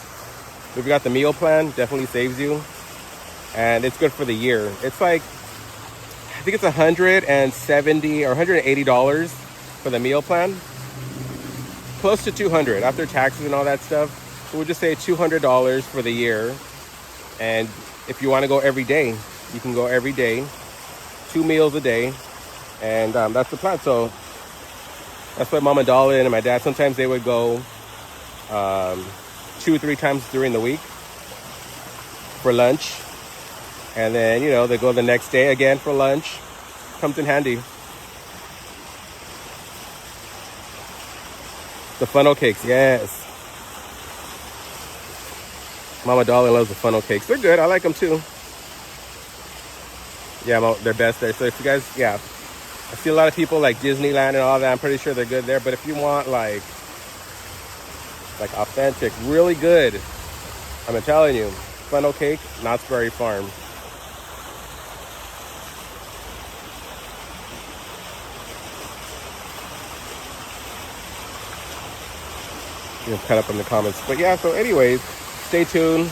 If you got the meal plan, definitely saves you. And it's good for the year. It's like, I think it's $170 or $180 for the meal plan. Close to $200 after taxes and all that stuff. So we'll just say $200 for the year. And if you want to go every day, you can go every day, 2 meals a day. And that's the plan. So that's why Mama Dolla and my dad, sometimes they would go 2 or 3 times during the week for lunch. And then, you know, they go the next day again for lunch. Comes in handy. The funnel cakes, yes. Mama Dolla loves the funnel cakes. They're good. I like them too. Yeah, they're best there. So if you guys, yeah, I see a lot of people like Disneyland and all that. I'm pretty sure they're good there. But if you want like authentic, really good, I'm telling you, funnel cake, Knott's Berry Farm. You know, cut up in the comments. But yeah, so anyways, stay tuned.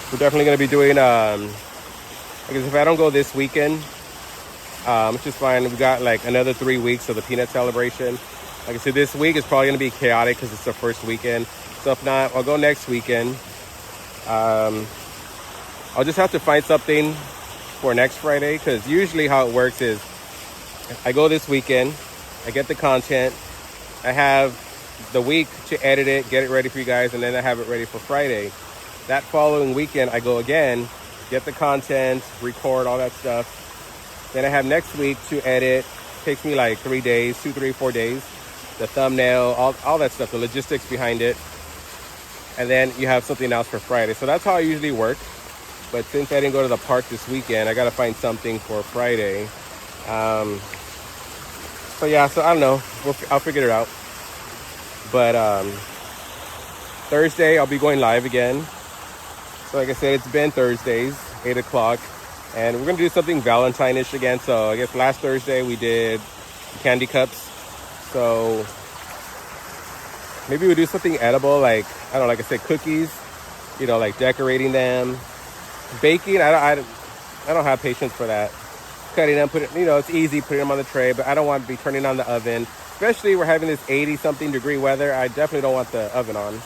We're definitely going to be doing, because if I don't go this weekend, which is fine. We got like another 3 weeks of the peanut celebration. Like I said, this week is probably going to be chaotic because it's the first weekend. So if not, I'll go next weekend. I'll just have to find something for next Friday, because usually how it works is I go this weekend, I get the content, I have the week to edit it, get it ready for you guys, and then I have it ready for Friday. That following weekend, I go again, get the content, record all that stuff. Then I have next week to edit. Takes me like 3 days, 2, 3, 4 days. The thumbnail, all that stuff, the logistics behind it. And then you have something else for Friday. So that's how I usually work. But since I didn't go to the park this weekend, I got to find something for Friday. So yeah, so I don't know. I'll figure it out. But Thursday, I'll be going live again. So like I said, it's been Thursdays, 8 o'clock. And we're going to do something Valentine-ish again. So I guess last Thursday we did candy cups. So maybe we'll do something edible, like, I don't know, like I said, cookies. You know, like decorating them. Baking, I don't have patience for that. Cutting them, you know, it's easy putting them on the tray, but I don't want to be turning on the oven. Especially we're having this 80-something degree weather. I definitely don't want the oven on.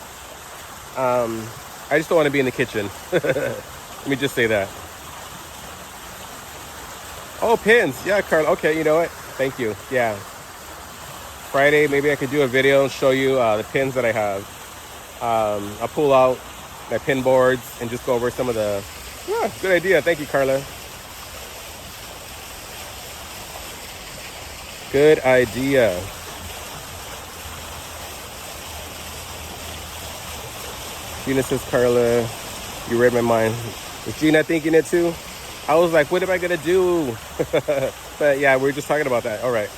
I just don't want to be in the kitchen. Let me just say that. Oh, pins. Yeah, Carl. Okay, you know what? Thank you. Yeah. Friday, maybe I could do a video and show you the pins that I have. I'll pull out my pin boards and just go over some of the... Yeah, good idea. Thank you, Carla. Good idea. Gina says, Carla, you read my mind. Was Gina thinking it too? I was like, what am I going to do? But yeah, we were just talking about that. All right.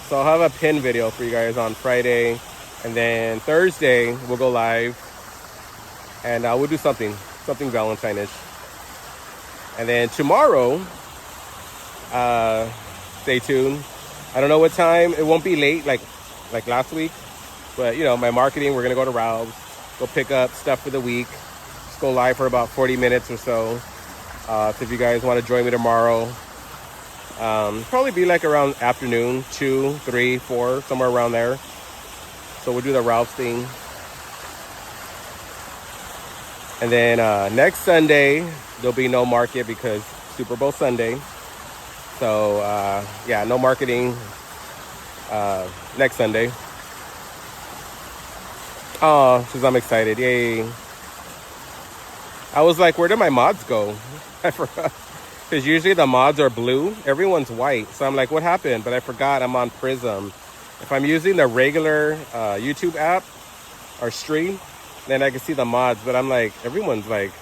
So I'll have a pin video for you guys on Friday. And then Thursday, we'll go live. And we'll do something Valentine-ish. And then tomorrow, stay tuned. I don't know what time. It won't be late like last week. But, you know, my marketing, we're going to go to Ralph's. Go pick up stuff for the week. Just go live for about 40 minutes or so. So if you guys want to join me tomorrow, probably be like around afternoon, 2, 3, 4, somewhere around there. So we'll do the Ralph's thing. And then next Sunday, there'll be no market because Super Bowl Sunday. So yeah, no marketing next Sunday. Oh, because I'm excited. Yay. I was like, where did my mods go? I forgot. Because usually the mods are blue. Everyone's white. So I'm like, what happened? But I forgot I'm on Prism. If I'm using the regular YouTube app or stream, then I can see the mods. But I'm like, everyone's like...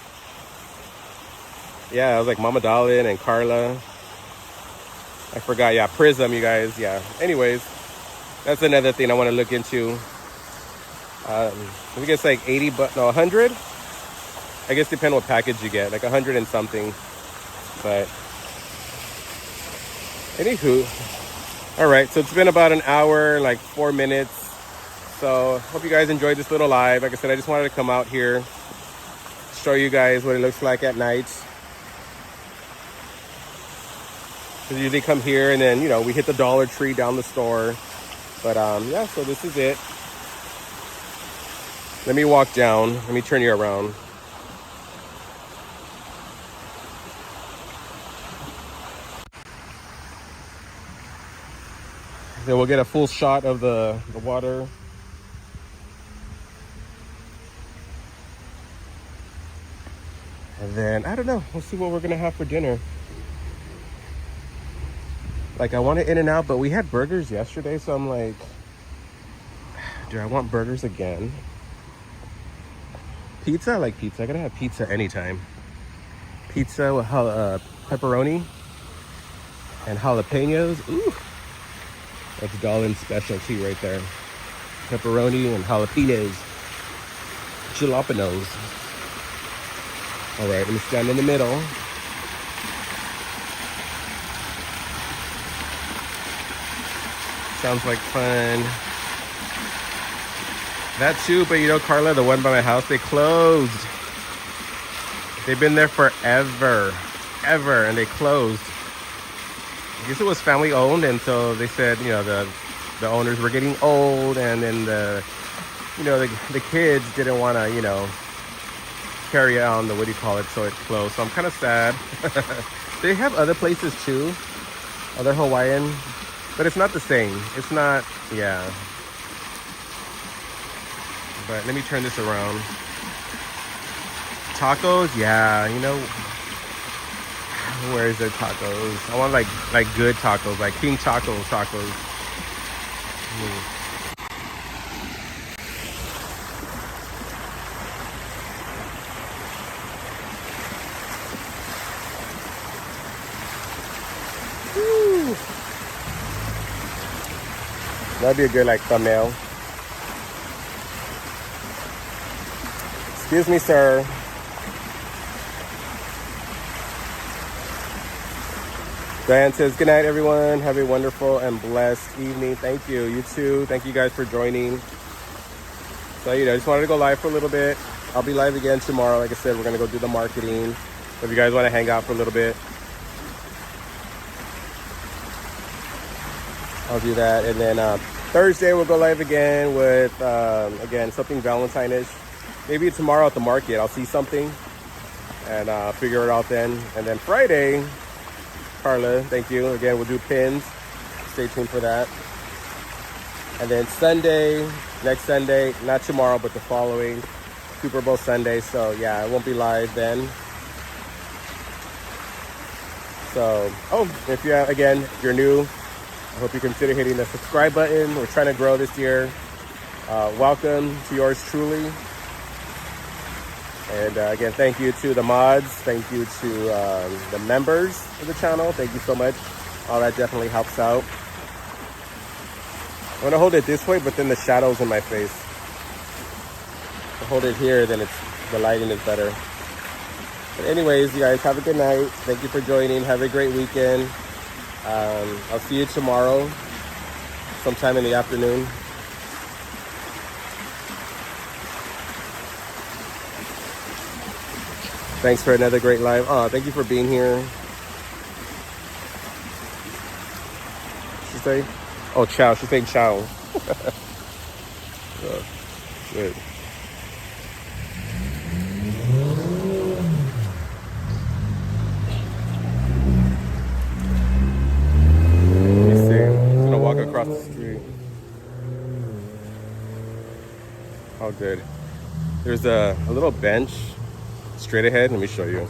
Yeah, I was like Mama Dalin and Carla. I forgot. Yeah, Prism, you guys. Yeah. Anyways, that's another thing I want to look into. I think it's like 80, but no, 100. I guess depending what package you get, like 100 and something. But anywho, all right. So it's been about an hour, like 4 minutes. So hope you guys enjoyed this little live. Like I said, I just wanted to come out here, show you guys what it looks like at night. Because I usually come here and then, you know, we hit the Dollar Tree down the store. But yeah, so this is it. Let me walk down. Let me turn you around. Then we'll get a full shot of the water. And then, I don't know. We'll see what we're going to have for dinner. Like, I want it In-N-Out, but we had burgers yesterday. So I'm like, do I want burgers again? Pizza? I like pizza. I gotta have pizza anytime. Pizza with pepperoni and jalapenos. Ooh, that's Dalin's specialty right there. Pepperoni and jalapenos. Jalapenos. All right, let me stand in the middle. Sounds like fun. That too, but you know, Carla, the one by my house, they closed. They've been there forever, and they closed. I guess it was family owned, and so they said, you know, the owners were getting old, and then the kids didn't want to, you know, carry on the, what do you call it, so it closed. So I'm kind of sad. They have other places too, other Hawaiian, but it's not the same. It's not, yeah. But let me turn this around. Tacos, yeah, you know, where is their tacos? I want like good tacos, like King Tacos. Woo. That'd be a good like thumbnail. Excuse me, sir. Diane says, good night, everyone. Have a wonderful and blessed evening. Thank you. You too. Thank you guys for joining. So, I just wanted to go live for a little bit. I'll be live again tomorrow. Like I said, we're going to go do the marketing. If you guys want to hang out for a little bit, I'll do that. And then Thursday, we'll go live again with, again, something Valentine-ish. Maybe tomorrow at the market, I'll see something and figure it out then. And then Friday, Carla, thank you. Again, we'll do pins. Stay tuned for that. And then Sunday, next Sunday, not tomorrow, but the following, Super Bowl Sunday. So yeah, it won't be live then. So, if you again, if you're new, I hope you consider hitting the subscribe button. We're trying to grow this year. Welcome to yours truly. And again, thank you to the mods. Thank you to the members of the channel. Thank you so much. All that definitely helps out. I want to hold it this way, but then the shadow's in my face. If I hold it here, then the lighting is better. But anyways, you guys have a good night. Thank you for joining. Have a great weekend. I'll see you tomorrow, sometime in the afternoon. Thanks for another great live. Thank you for being here. She say? Oh, ciao. She's saying ciao. Good. Let me see. I'm gonna walk across the street. Oh, good. There's a little bench straight ahead. Let me show you.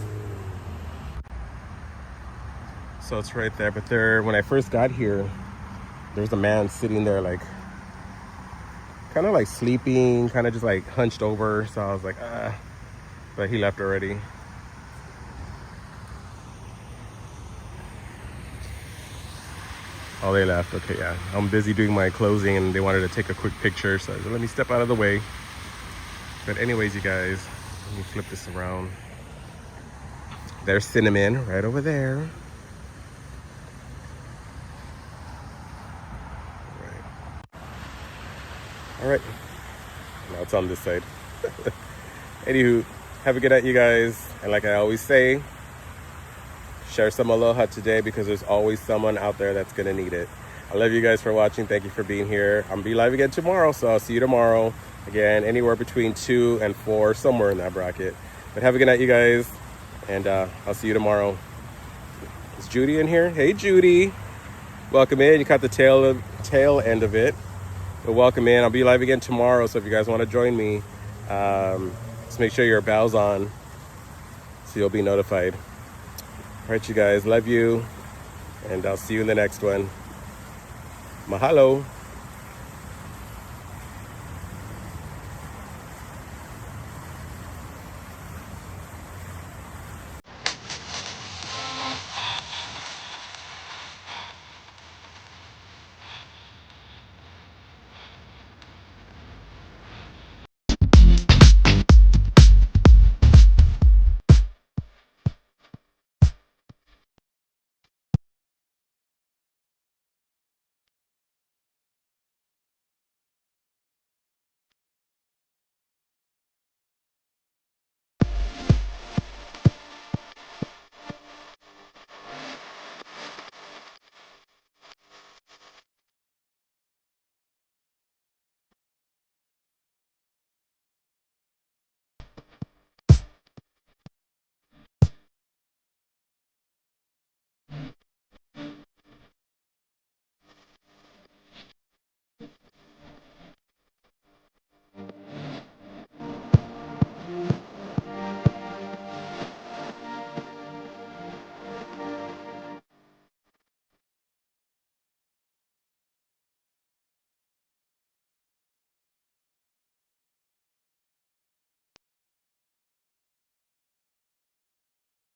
So it's right there. But when I first got here, there was a man sitting there, like, kind of like sleeping, kind of just like hunched over. So I was like, but he left already. Oh, they left. Okay, yeah. I'm busy doing my closing and they wanted to take a quick picture. So I said, let me step out of the way. But anyways, you guys, let me flip this around. There's Cinnamon right over there. All right, now it's on this side. Anywho, have a good night, you guys. And like I always say, share some aloha today because there's always someone out there that's gonna need it. I love you guys for watching. Thank you for being here. I'm gonna be live again tomorrow, so I'll see you tomorrow. Again, anywhere between 2 and 4, somewhere in that bracket. But have a good night, you guys. And I'll see you tomorrow. Is Judy in here? Hey, Judy. Welcome in. You caught the tail end of it. But welcome in. I'll be live again tomorrow, so if you guys want to join me, just make sure your bell's on so you'll be notified. All right, you guys. Love you. And I'll see you in the next one. Mahalo.